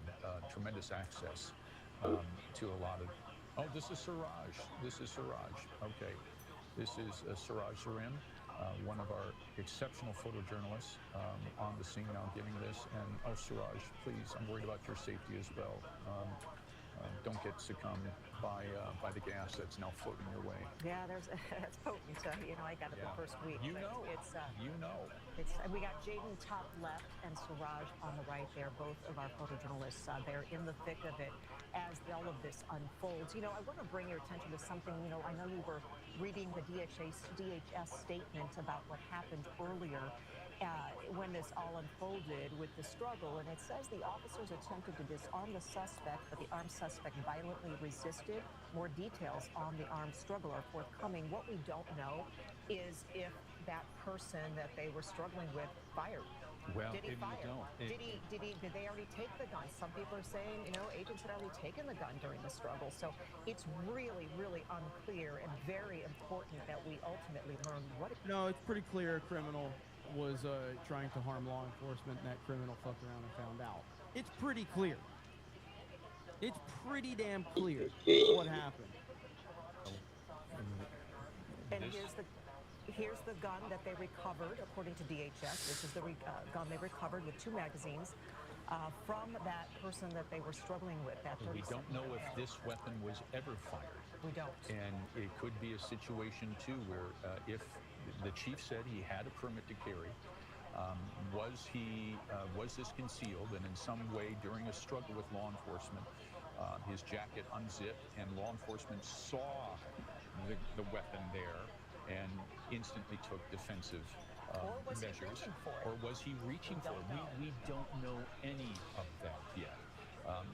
tremendous access to a lot of... Oh, this is Siraj. This is Siraj. Okay. This is Siraj Zarim, one of our exceptional photojournalists on the scene now giving this. And, oh, Siraj, please, I'm worried about your safety as well. Don't get succumbed by the gas that's now floating your way. Yeah, that's potent. I got it the first week. You know. We got Jaden top left and Siraj on the right there, both of our photojournalists. They're in the thick of it as all of this unfolds. I want to bring your attention to something. I know you were reading the DHS statement about what happened earlier when this all unfolded with the struggle, and it says the officers attempted to disarm the suspect, but the armed suspect violently resisted. More details on the armed struggle are forthcoming. What we don't know is if that person that they were struggling with fired. Well, did he fire? Did they already take the gun? Some people are saying, agents had already taken the gun during the struggle. So it's really, really unclear and very important that we ultimately learn what. No, it's pretty clear a criminal was trying to harm law enforcement, and that criminal fucked around and found out. It's pretty clear. It's pretty damn clear what happened. And here's the gun that they recovered, according to DHS. This is the gun they recovered with 2 magazines from that person that they were struggling with. We don't know if this weapon was ever fired. We don't. And it could be a situation, too, where if the chief said he had a permit to carry, was this concealed, and in some way during a struggle with law enforcement, his jacket unzipped and law enforcement saw the weapon there and instantly took defensive measures. Or was he reaching for it? We don't know any of that yet.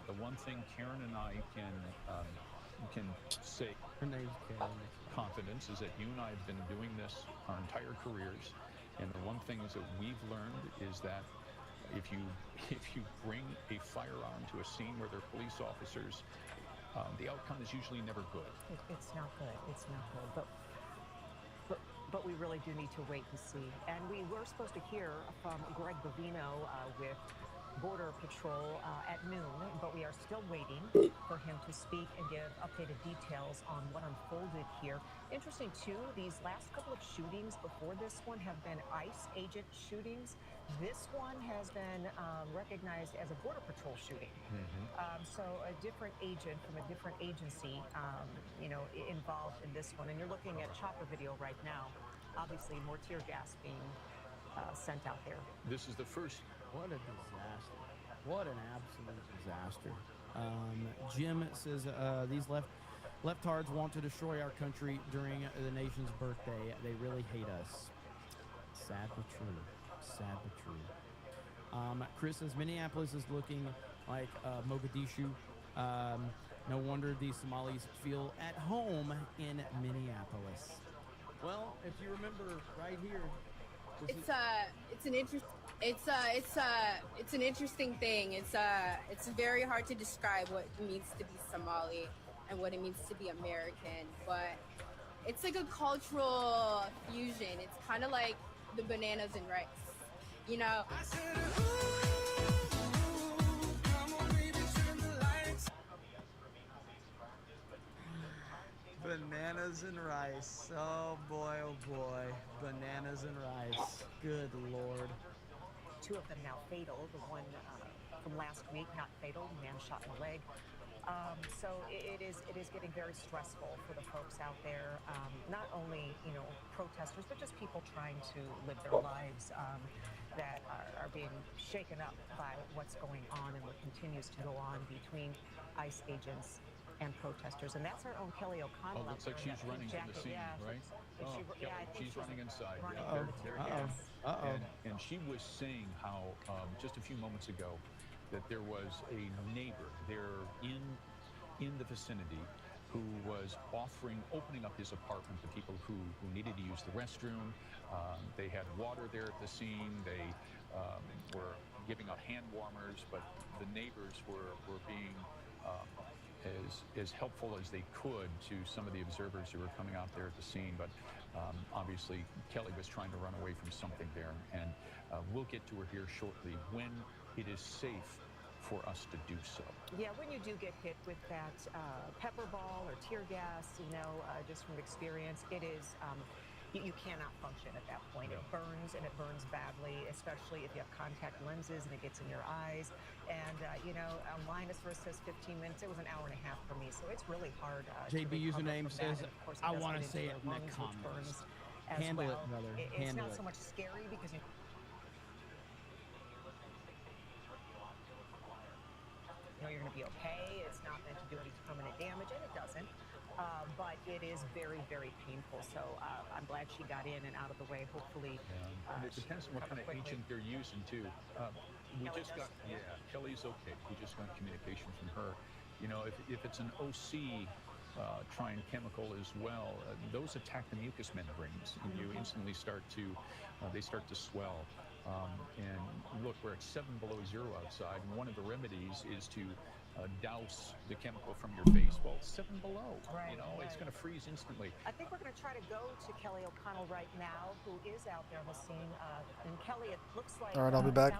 The one thing Karen and I can say confidence is that you and I have been doing this our entire careers, and the one thing is that we've learned is that if you bring a firearm to a scene where there are police officers, the outcome is usually never good. It's not good. It's not good. But we really do need to wait and see. And we were supposed to hear from Greg Bovino with Border Patrol at noon, but we are still waiting for him to speak and give updated details on what unfolded here. Interesting, too, these last couple of shootings before this one have been ICE agent shootings. This one has been recognized as a Border Patrol shooting. So a different agent from a different agency, involved in this one. And you're looking at chopper video right now. Obviously, more tear gas being sent out there. This is the first. What a disaster. What an absolute disaster. Jim says these leftards want to destroy our country during the nation's birthday. They really hate us. Sad but true. Sad but true. Chris says Minneapolis is looking like Mogadishu. No wonder these Somalis feel at home in Minneapolis. Well, if you remember right here, it's an interesting thing. It's very hard to describe what it means to be Somali and what it means to be American, but it's like a cultural fusion. It's kind of like the bananas and rice. You know, Bananas and rice. Oh boy, oh boy. Bananas and rice. Good Lord. Two of them now fatal. The one from last week, not fatal, man shot in the leg. So it is getting very stressful for the folks out there. Not only protesters, but just people trying to live their lives that are being shaken up by what's going on and what continues to go on between ICE agents and protesters. And that's our own Kelly O'Connell. Oh, looks like she's running from the scene, right? Oh, Yeah, I think she's running inside. running Yeah, from the tear gas. And she was saying how just a few moments ago that there was a neighbor there in the vicinity who was opening up his apartment to people who needed to use the restroom. They had water there at the scene. They were giving out hand warmers, but the neighbors were being as helpful as they could to some of the observers who were coming out there at the scene. But obviously, Kelly was trying to run away from something there, and we'll get to her here shortly when it is safe for us to do so. Yeah, when you do get hit with that pepper ball or tear gas, just from experience, it is, you cannot function at that point. It burns, and it burns badly, especially if you have contact lenses and it gets in your eyes. And, online as first says 15 minutes. It was an hour and a half for me, so it's really hard JB to recover username from says, that. And of course, I want to say it in the lungs, which burns comments. as Handle well. it, brother. It's Handle not it. so much scary because you're going to be okay. It's not meant to do any permanent damage, and it doesn't. But it is very, very painful. So I'm glad she got in and out of the way. Hopefully, and it depends on what kind of agent they're using too. Kelly's okay. We just got communication from her. If it's an OC trying chemical as well, those attack the mucous membranes, and you instantly start to swell. And look, we're at 7 below zero outside, and one of the remedies is to douse the chemical from your face. Well, 7 below, it's going to freeze instantly. I think we're going to try to go to Kelly O'Connell right now, who is out there on the scene. And Kelly, it looks like... All right, I'll be back.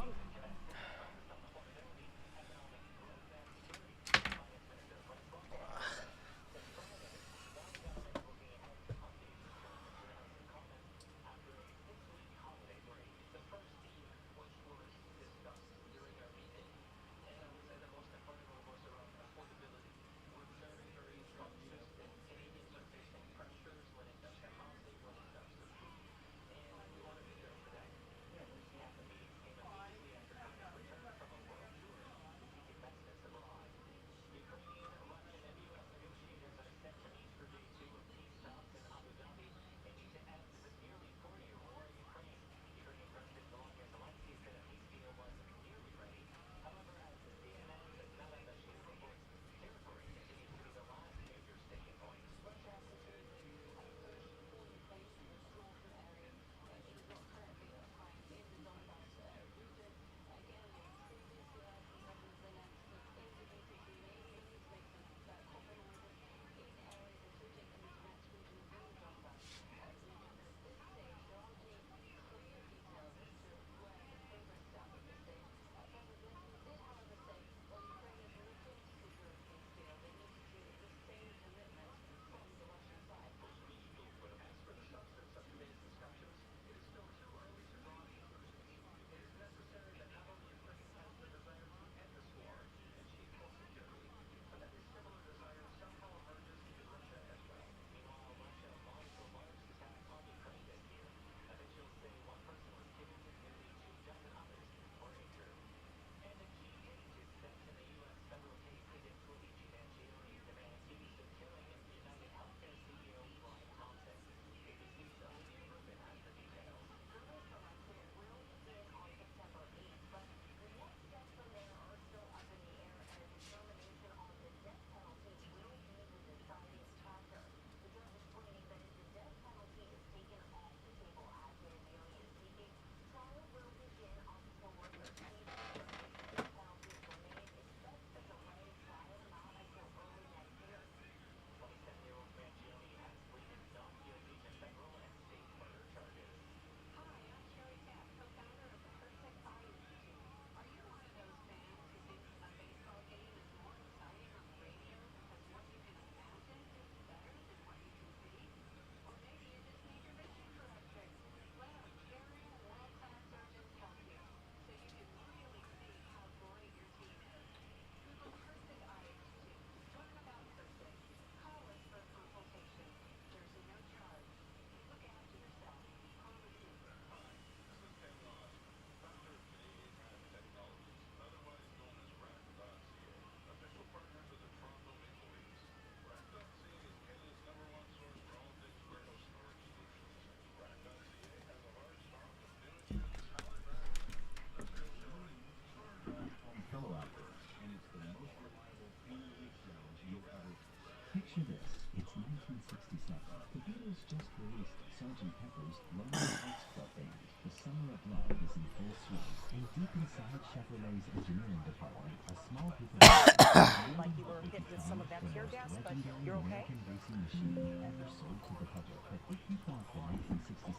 Like you were hit with some of that tear gas, but you're okay?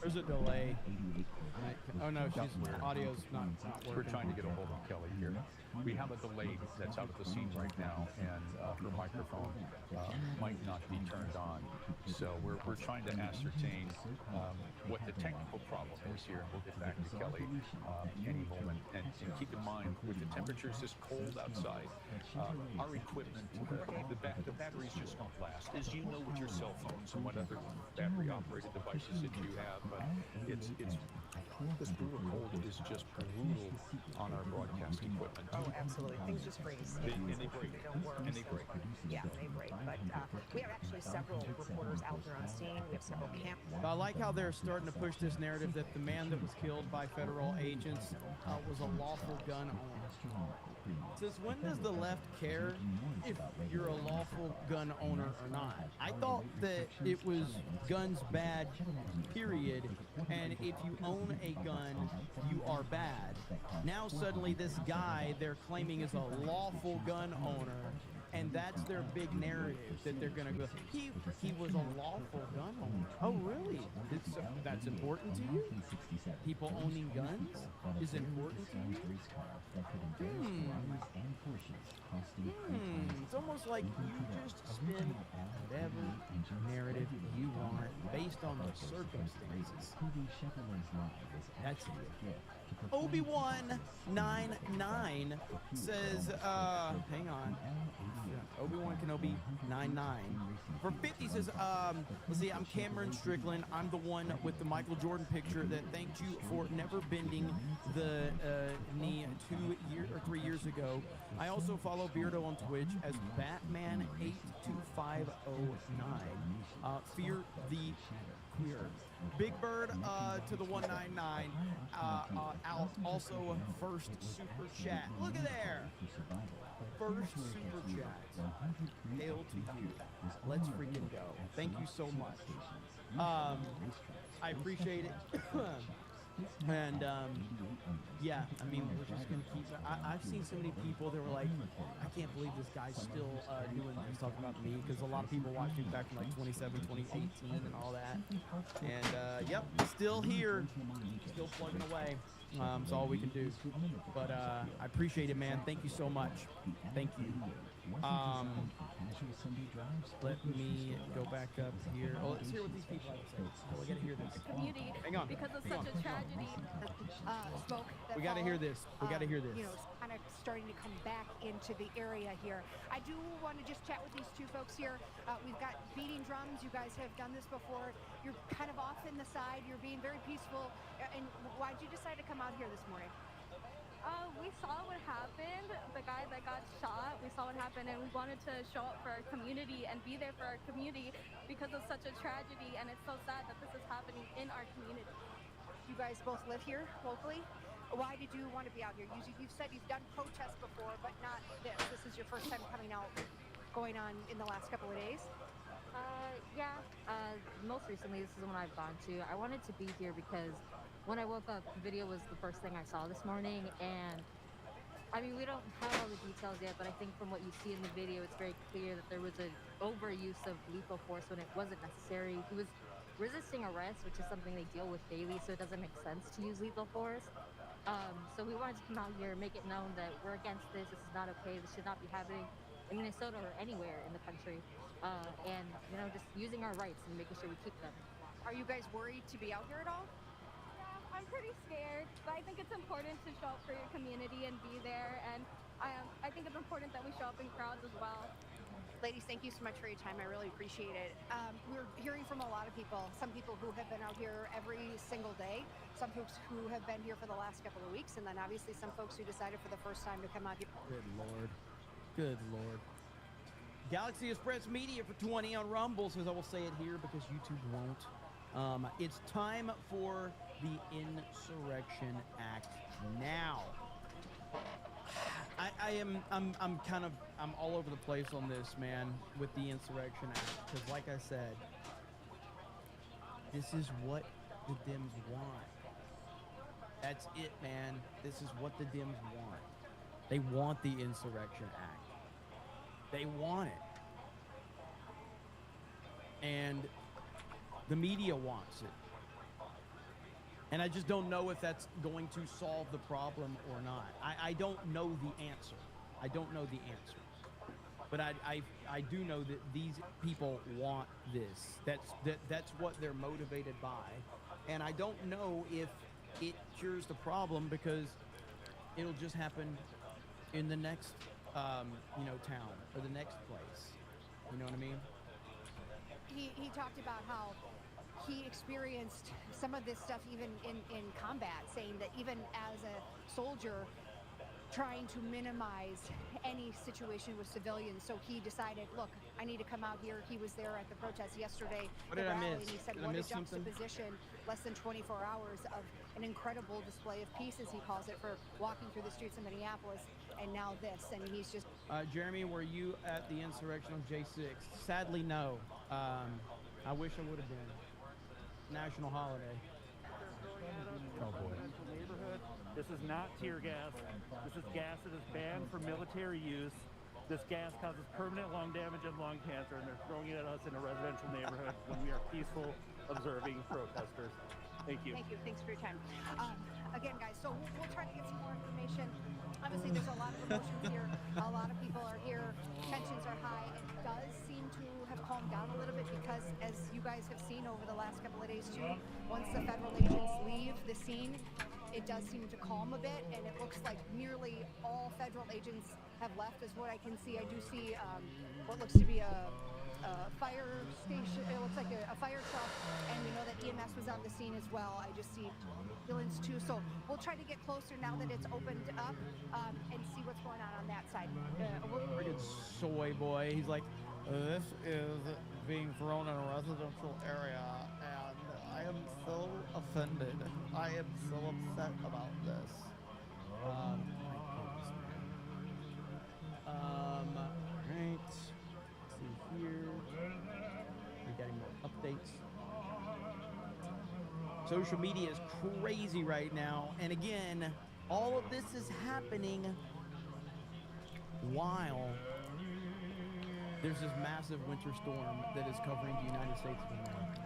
There's a delay. Oh no, she's audio's not working. We're trying to get a hold of Kelly here. We have a delay that's out at the scene right now, and her microphone might not be turned on. So we're trying to ascertain what the technical problem is here. We'll get back to Kelly any moment. And keep in mind, with the temperatures this cold outside, our equipment, the batteries just don't last. As you know with your cell phones and what other battery-operated devices that you have, but it's this brutal cold is just brutal on our broadcast equipment. Oh, absolutely. Things just freeze. And they break. They don't work. And they break. Yeah, they break. But we have actually several reporters out there on scene. We have several camp. I like how they're starting to push this narrative that the man that was killed by federal agents was a lawful gun owner. Since when does the left care if you're a lawful gun owner or not? I thought that it was guns bad, period, and if you own a gun, you are bad. Now suddenly this guy they're claiming is a lawful gun owner, and that's their big narrative that they're gonna go. He was a lawful gun owner. Oh really? That's important to you? People owning guns is important to you? It's almost like you just spin whatever narrative you want based on the circumstances. That's it. Obi-Wan99 says, hang on. Obi-Wan Kenobi 99. For 50 says, let's see, I'm Cameron Strickland. I'm the one with the Michael Jordan picture that thanked you for never bending the knee 3 years ago. I also follow Beardo on Twitch as Batman82509. Fear the queer. Big Bird to the 199. Also first super chat. Look at there. First super chat. Hail to you. Let's freaking go. Thank you so much. I appreciate it. And yeah, I mean, we're just gonna keep. I've seen so many people that were like, I can't believe this guy's still doing this, talking about me, because a lot of people watched me back in like 2018 and all that. And yep, still here, still plugging away. It's all we can do. But I appreciate it, man. Thank you so much. Thank you. Let me go back up here. Oh, let's hear what these people have to say. Oh, we gotta hear this. Community. Hang on. Because of such a tragedy. Smoke. We gotta hear this. We gotta hear this. You know, it's kind of starting to come back into the area here. I do want to just chat with these two folks here. We've got beating drums. You guys have done this before. You're kind of off in the side. You're being very peaceful. And why did you decide to come out here this morning? We saw what happened, the guy that got shot, we saw what happened, and we wanted to show up for our community and be there for our community because of such a tragedy, and it's so sad that this is happening in our community. You guys both live here locally. Why did you want to be out here? You've said you've done protests before, but not this. This is your first time coming out, going on in the last couple of days? Yeah. Most recently, this is the one I've gone to. I wanted to be here because when I woke up, the video was the first thing I saw this morning, and I mean, we don't have all the details yet, but I think from what you see in the video, it's very clear that there was an overuse of lethal force when it wasn't necessary. He was resisting arrest, which is something they deal with daily, so it doesn't make sense to use lethal force. So we wanted to come out here, make it known that we're against this. This is not okay. This should not be happening in Minnesota or anywhere in the country. And, you know, just using our rights and making sure we keep them. Are you guys worried to be out here at all? I'm pretty scared, but I think it's important to show up for your community and be there, and I think it's important that we show up in crowds as well. Ladies, thank you so much for your time. I really appreciate it. We're hearing from a lot of people, some people who have been out here every single day, some folks who have been here for the last couple of weeks, and then obviously some folks who decided for the first time to come out here. Good Lord. Good Lord. Galaxy Express Media for 20 on Rumble says, I will say it here because YouTube won't. It's time for the Insurrection Act now. I'm all over the place on this, man, with the Insurrection Act, because like I said, This is what the Dems want. That's it, man. This is what the Dems want. They want the Insurrection Act. They want it. And the media wants it. And I just don't know if that's going to solve the problem or not. I don't know the answer. I don't know the answer. But I do know that these people want this. That's what they're motivated by. And I don't know if it cures the problem, because it'll just happen in the next town or the next place. You know what I mean? He talked about how he experienced some of this stuff even in combat, saying that even as a soldier, trying to minimize any situation with civilians. So he decided, look, I need to come out here. He was there at the protest yesterday, What the did I rally, miss? and he said, Did I what a miss something? juxtaposition, less than 24 hours of an incredible display of peace, as he calls it, for walking through the streets of Minneapolis, and now this. And he's just... Jeremy, were you at the insurrection on J6? Sadly, no. I wish I would have been. National holiday. Oh boy. Neighborhood. This is not tear gas. This is gas that is banned for military use. This gas causes permanent lung damage and lung cancer, and they're throwing it at us in a residential neighborhood when we are peaceful, observing protesters. Thank you. Thank you. Thanks for your time. Again, guys, so we'll try to get some more information. Obviously, there's a lot of emotions here. A lot of people are here. Tensions are high. It does seem to have calmed down a little bit because, as you guys have seen over the last couple of days, too, once the federal agents leave the scene, it does seem to calm a bit, and it looks like nearly all federal agents have left, is what I can see. I do see what looks to be a fire station. It looks like a fire truck, and we know that EMS was on the scene as well. I just see ambulance too. So we'll try to get closer now that it's opened up and see what's going on that side. Friggin' soy boy. He's like, this is being thrown in a residential area, and I am so offended. I am so upset about this. My goodness, man. Right. Let's see here. We're getting more updates. Social media is crazy right now. And again, all of this is happening while there's this massive winter storm that is covering the United States of America.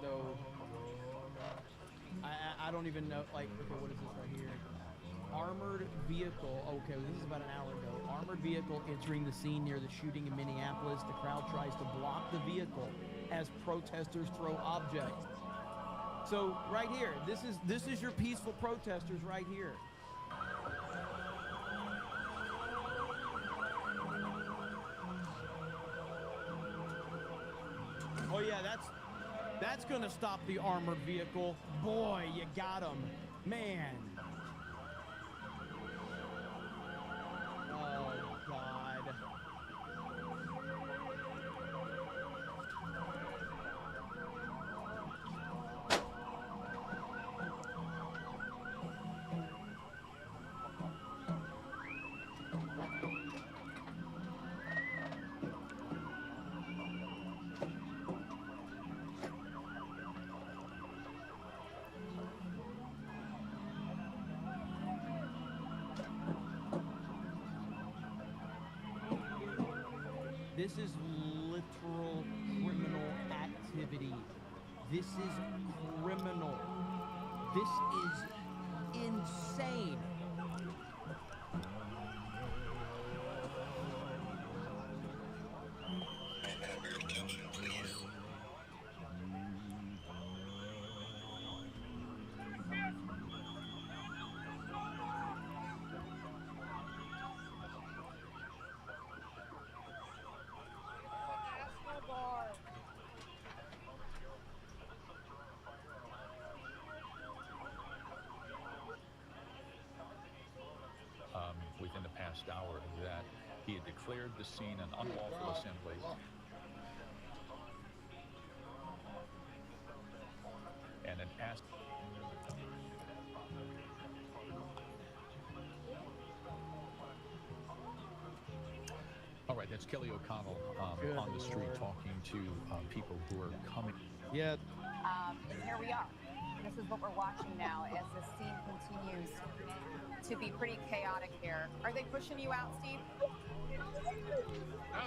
So I don't even know, like, okay, what is this right here? Armored vehicle. Okay, well, this is about an hour ago. Armored vehicle entering the scene near the shooting in Minneapolis. The crowd tries to block the vehicle as protesters throw objects. So right here, this is your peaceful protesters right here. Oh yeah, that's gonna stop the armored vehicle. Boy, you got him, man. Oh God. This is literal criminal activity. This is criminal. This is insane. Within the past hour, that he had declared the scene an unlawful assembly. And had asked. All right, that's That's Kelly O'Connell Good on the street Lord. talking to people who are coming. Yeah. And here we are. This is what we're watching now as the scene continues to be pretty chaotic here. Are they pushing you out, Steve? No,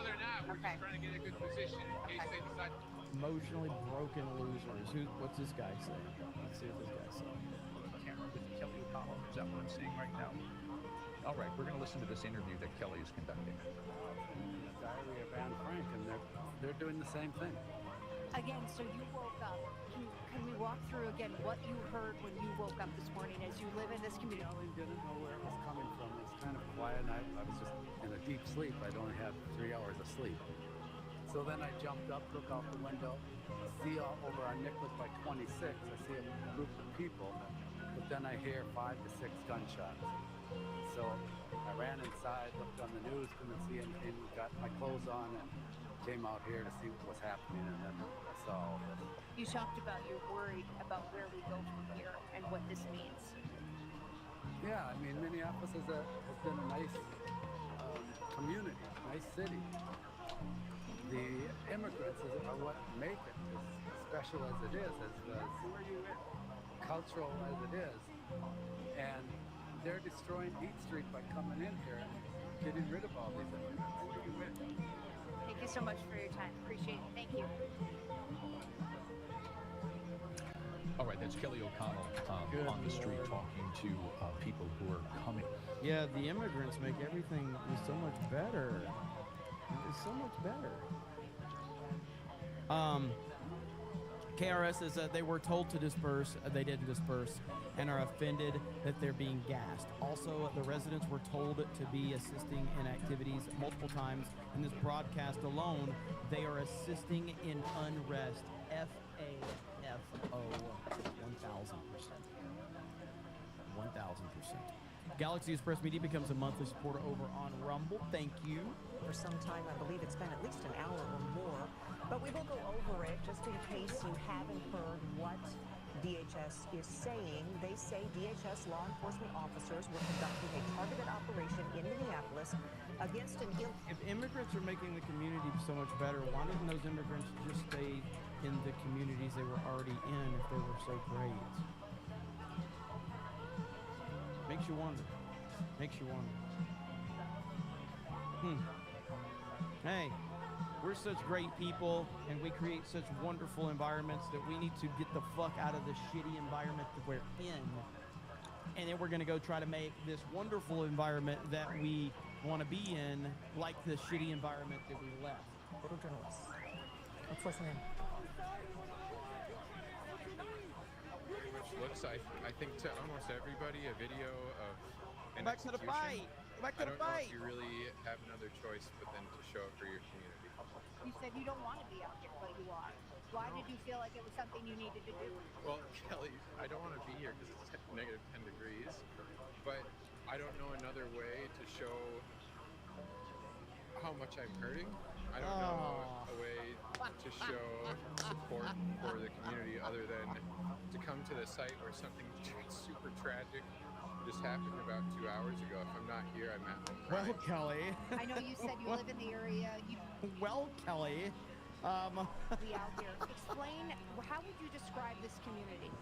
they're not. We're Okay. just trying to get a good position in case they decide. Emotionally broken losers. What's this guy saying? Let's see what this guy's saying. Camera with Kelly O'Connell. Is that what I'm seeing right now? All right, we're going to listen to this interview that Kelly is conducting. Diary of Anne Frank, and they're doing the same thing. Again, so you woke up. Can we walk through again what you heard when you woke up this morning as you live in this community? Yelling, didn't know where it was coming from. It was kind of quiet, and I was just in a deep sleep. I'd only had 3 hours of sleep. So then I jumped up, look out the window, see over on Nicholas by 26, I see a group of people, but then I hear 5 to 6 gunshots. So I ran inside, looked on the news, couldn't see anything, got my clothes on, and came out here to see what was happening, and then I saw all this. You talked about you're worried about where we go from here and what this means. Yeah, I mean, Minneapolis has been a nice community, nice city. The immigrants are what make it as special as it is, as cultural as it is. And they're destroying Eat Street by coming in here and getting rid of all these immigrants. Thank you so much for your time. Appreciate it. Thank you. All right, that's Kelly O'Connell on the street talking to people who are coming. Yeah, the immigrants make everything so much better. It's so much better. KRS says that they were told to disperse, they didn't disperse, and are offended that they're being gassed. Also, the residents were told to be assisting in activities multiple times. In this broadcast alone, they are assisting in unrest. FAFO 1,000%. 1,000%. Galaxy Express Media becomes a monthly supporter over on Rumble. Thank you. For some time, I believe it's been at least an hour or more, but we will go over it just in case you haven't heard what DHS is saying. They say DHS law enforcement officers were conducting a targeted operation in Minneapolis against an If immigrants are making the community so much better, why didn't those immigrants just stay in the communities they were already in if they were so great? Makes you wonder. Makes you wonder. Hey, we're such great people, and we create such wonderful environments that we need to get the fuck out of the shitty environment that we're in. And then we're going to go try to make this wonderful environment that we want to be in like the shitty environment that we left. Photojournalists. Let's listen in. Which looks, I think, to almost everybody, a video of an Back to the execution. fight! Back to the I don't know fight! if you really have another choice but then to show up for your community. You said you don't want to be out here, but you are. Why did you feel like it was something you needed to do? Well, Kelly, I don't want to be here because it's negative 10 degrees, but I don't know another way to show how much I'm hurting. I don't know a way to show support for the community other than to come to the site where something super tragic just happened about 2 hours ago. If I'm not here, I'm at home crying. Well, Kelly. I know you said you live in the area. Well, Kelly. Be out here. Explain, how would you describe this community?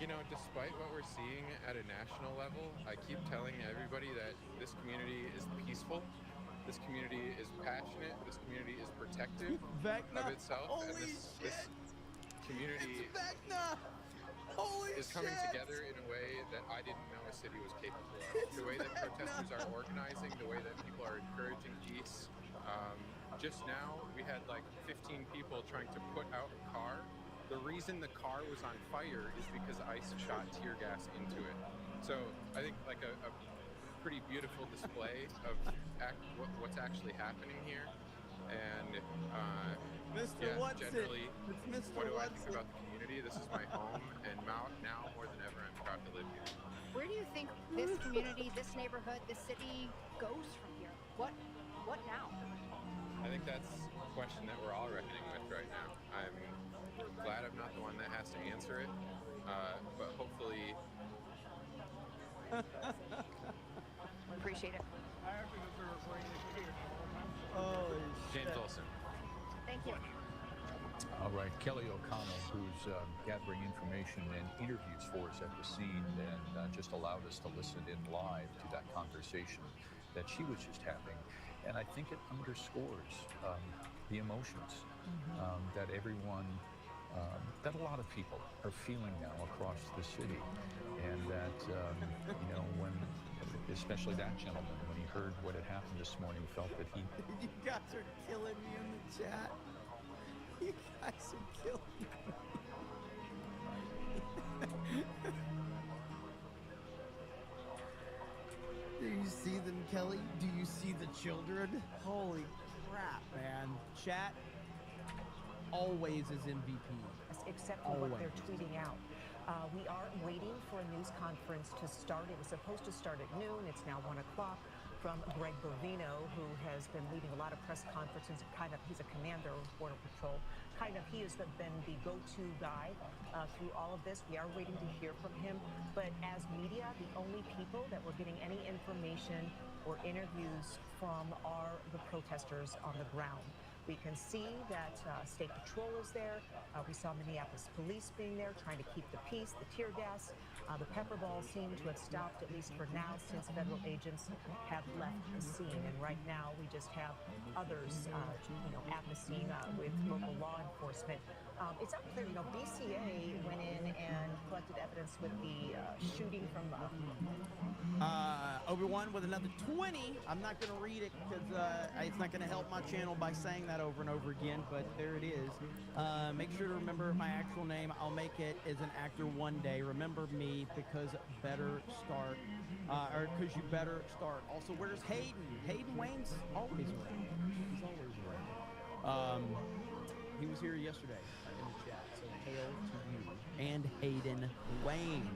You know, despite what we're seeing at a national level, I keep telling everybody that this community is peaceful, this community is passionate, this community is protective of itself, and this community is coming together in a way that I didn't know a city was capable of. The way that protesters are organizing, the way that people are encouraging peace. Just now, we had like 15 people trying to put out a car. The reason the car was on fire is because ICE shot tear gas into it. So I think like a pretty beautiful display of what's actually happening here. And generally, what do I think about the community? This is my home, and now more than ever, I'm proud to live here. Where do you think this community, this neighborhood, this city goes from here? What now? I think that's a question that we're all reckoning with right now. I'm glad I'm not the one that has to answer it, but hopefully... Appreciate it. Holy James shit. Olson. Thank you. All right, Kelly O'Connell, who's gathering information and interviews for us at the scene, and just allowed us to listen in live to that conversation that she was just having. And I think it underscores the emotions that everyone, that a lot of people are feeling now across the city. And that, you know, when, especially that gentleman, when he heard what had happened this morning, felt that he... You guys are killing me in the chat. You guys are killing me. Do you see them, Kelly? Do you see the children? Holy crap, man. Chat always is MVP. Except for what they're tweeting out. We are waiting for a news conference to start. It was supposed to start at noon. It's now 1 o'clock. From Greg Bovino, who has been leading a lot of press conferences. He's a commander of Border Patrol. He has been the go-to guy through all of this. We are waiting to hear from him. But as media, the only people that we're getting any information or interviews from are the protesters on the ground. We can see that State Patrol is there. We saw Minneapolis police being there, trying to keep the peace. The tear gas, the pepper balls seem to have stopped, at least for now, since federal agents have left the scene. And right now, we just have others, at the scene with local law enforcement. It's unclear, BCA went in and collected evidence with the shooting from... Obi-Wan with another 20. I'm not going to read it because it's not going to help my channel by saying that over and over again, but there it is. Make sure to remember my actual name. I'll make it as an actor one day. Remember me because better start, or because you better start. Also, where's Hayden? Hayden Wayne's always around. He's always around. He was here yesterday in the chat, so hail to you. And Hayden Wayne.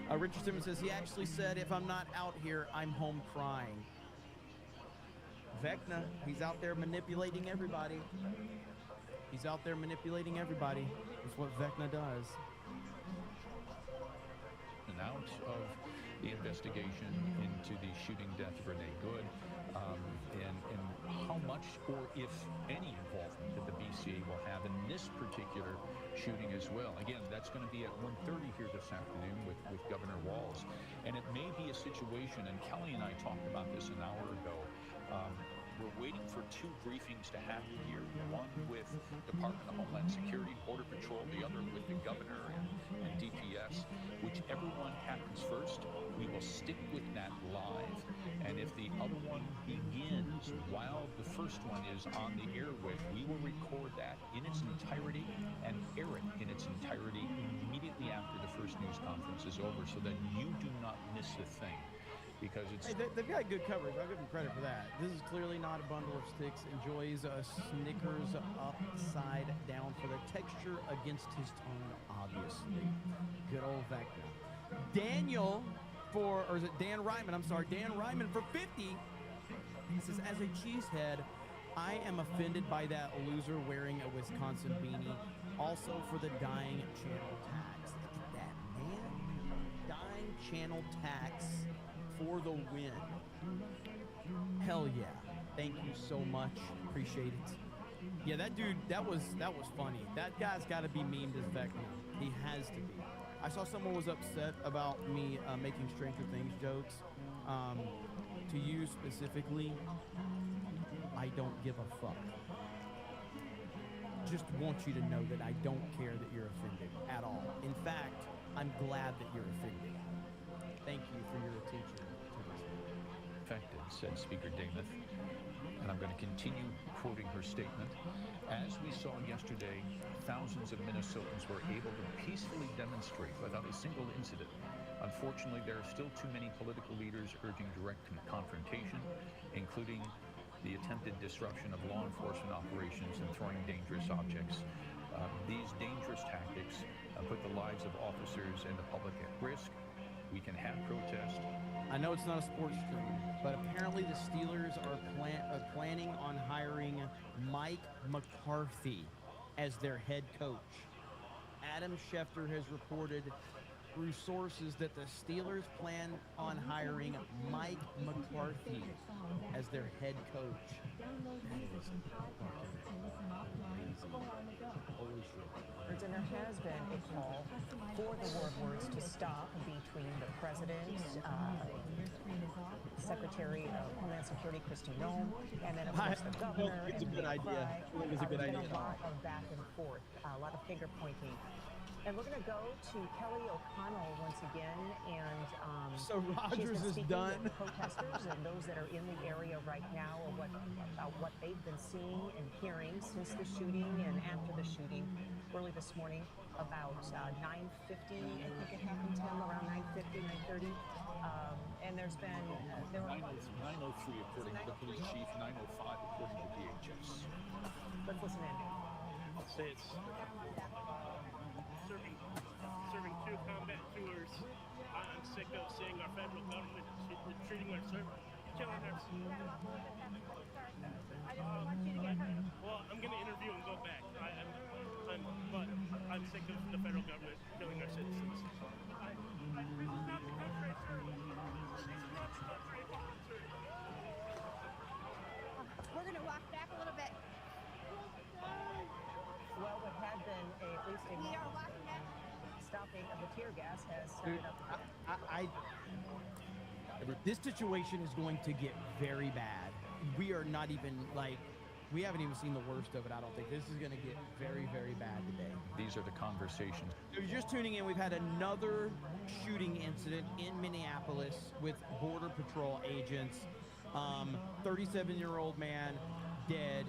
Richard Simmons says, he actually said, if I'm not out here, I'm home crying. Vecna, he's out there manipulating everybody. He's out there manipulating everybody. That's what Vecna does. And out of the investigation into the shooting death of Renee Good, and how much or if any involvement that the BCA will have in this particular shooting as well. Again, that's going to be at 1:30 here this afternoon with Governor Walz. And it may be a situation, and Kelly and I talked about this an hour ago, we're waiting for two briefings to happen here, one with Department of Homeland Security, Border Patrol, the other with the governor and DPS. Whichever one happens first, we will stick with that live. And if the other one begins while the first one is on the airwave, we will record that in its entirety and air it in its entirety immediately after the first news conference is over so that you do not miss a thing. Because it's... Hey, they've got good coverage. I'll give them credit for that. This is clearly not a bundle of sticks. Enjoys a Snickers upside down for the texture against his tongue, obviously. Good old Vecna. Daniel or is it Dan Ryman? I'm sorry, Dan Ryman for 50. He says, as a cheesehead, I am offended by that loser wearing a Wisconsin beanie. Also for the dying channel tax. Look at that, man. Dying channel tax for the win. Hell yeah. Thank you so much. Appreciate it. Yeah, that dude, that was funny. That guy's got to be memed as Vecna. He has to be. I saw someone was upset about me making Stranger Things jokes. To you specifically, I don't give a fuck. Just want you to know that I don't care that you're offended at all. In fact, I'm glad that you're offended. Thank you for your attention to this. Affected, said Speaker Damath. And I'm going to continue quoting her statement. As we saw yesterday, thousands of Minnesotans were able to peacefully demonstrate without a single incident. Unfortunately, there are still too many political leaders urging direct confrontation, including the attempted disruption of law enforcement operations and throwing dangerous objects. These dangerous tactics put the lives of officers and the public at risk. We can have protest. I know it's not a sports stream, but apparently the Steelers are planning on hiring Mike McCarthy as their head coach. Adam Schefter has reported through sources that the Steelers plan on hiring Mike McCarthy as their head coach. That is fucking crazy. Holy shit. And there has been a call for the war of words to stop between the president, Secretary of Homeland Security Kristi Noem, and then of course the governor. It's a good idea. I think it's a good idea. There's been a lot of back and forth, a lot of finger pointing. And we're going to go to Kelly O'Connell once again, and so Rogers is done. With protesters and those that are in the area right now, about what they've been seeing and hearing since the shooting and after the shooting early this morning about 9:50. I think it happened, Tim, around 9:50, 9:30. And there's been 903 according to the police chief, 905 according to DHS. Let's listen in. It's serving two combat tours. I'm sick of seeing our federal government treating our servants, killing our. I just don't want you to get hurt. Well, I'm going to interview and go back. But I'm sick of the federal government killing our citizens. We're going to walk back a little bit. Well, what had been at least a We are walking back. stopping of the tear gas has Dude, started up. This situation is going to get very bad. We are not even we haven't even seen the worst of it. I don't think this is going to get very, very bad today. These are the conversations. If you're just tuning in, we've had another shooting incident in Minneapolis with Border Patrol agents. 37-year-old man dead.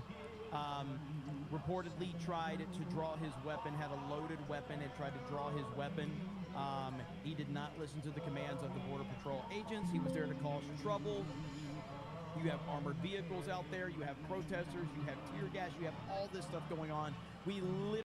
Reportedly tried to draw his weapon, had a loaded weapon and tried to draw his weapon. He did not listen to the commands of the Border Patrol agents. He was there to cause trouble. You have armored vehicles out there. You have protesters. You have tear gas. You have all this stuff going on. We literally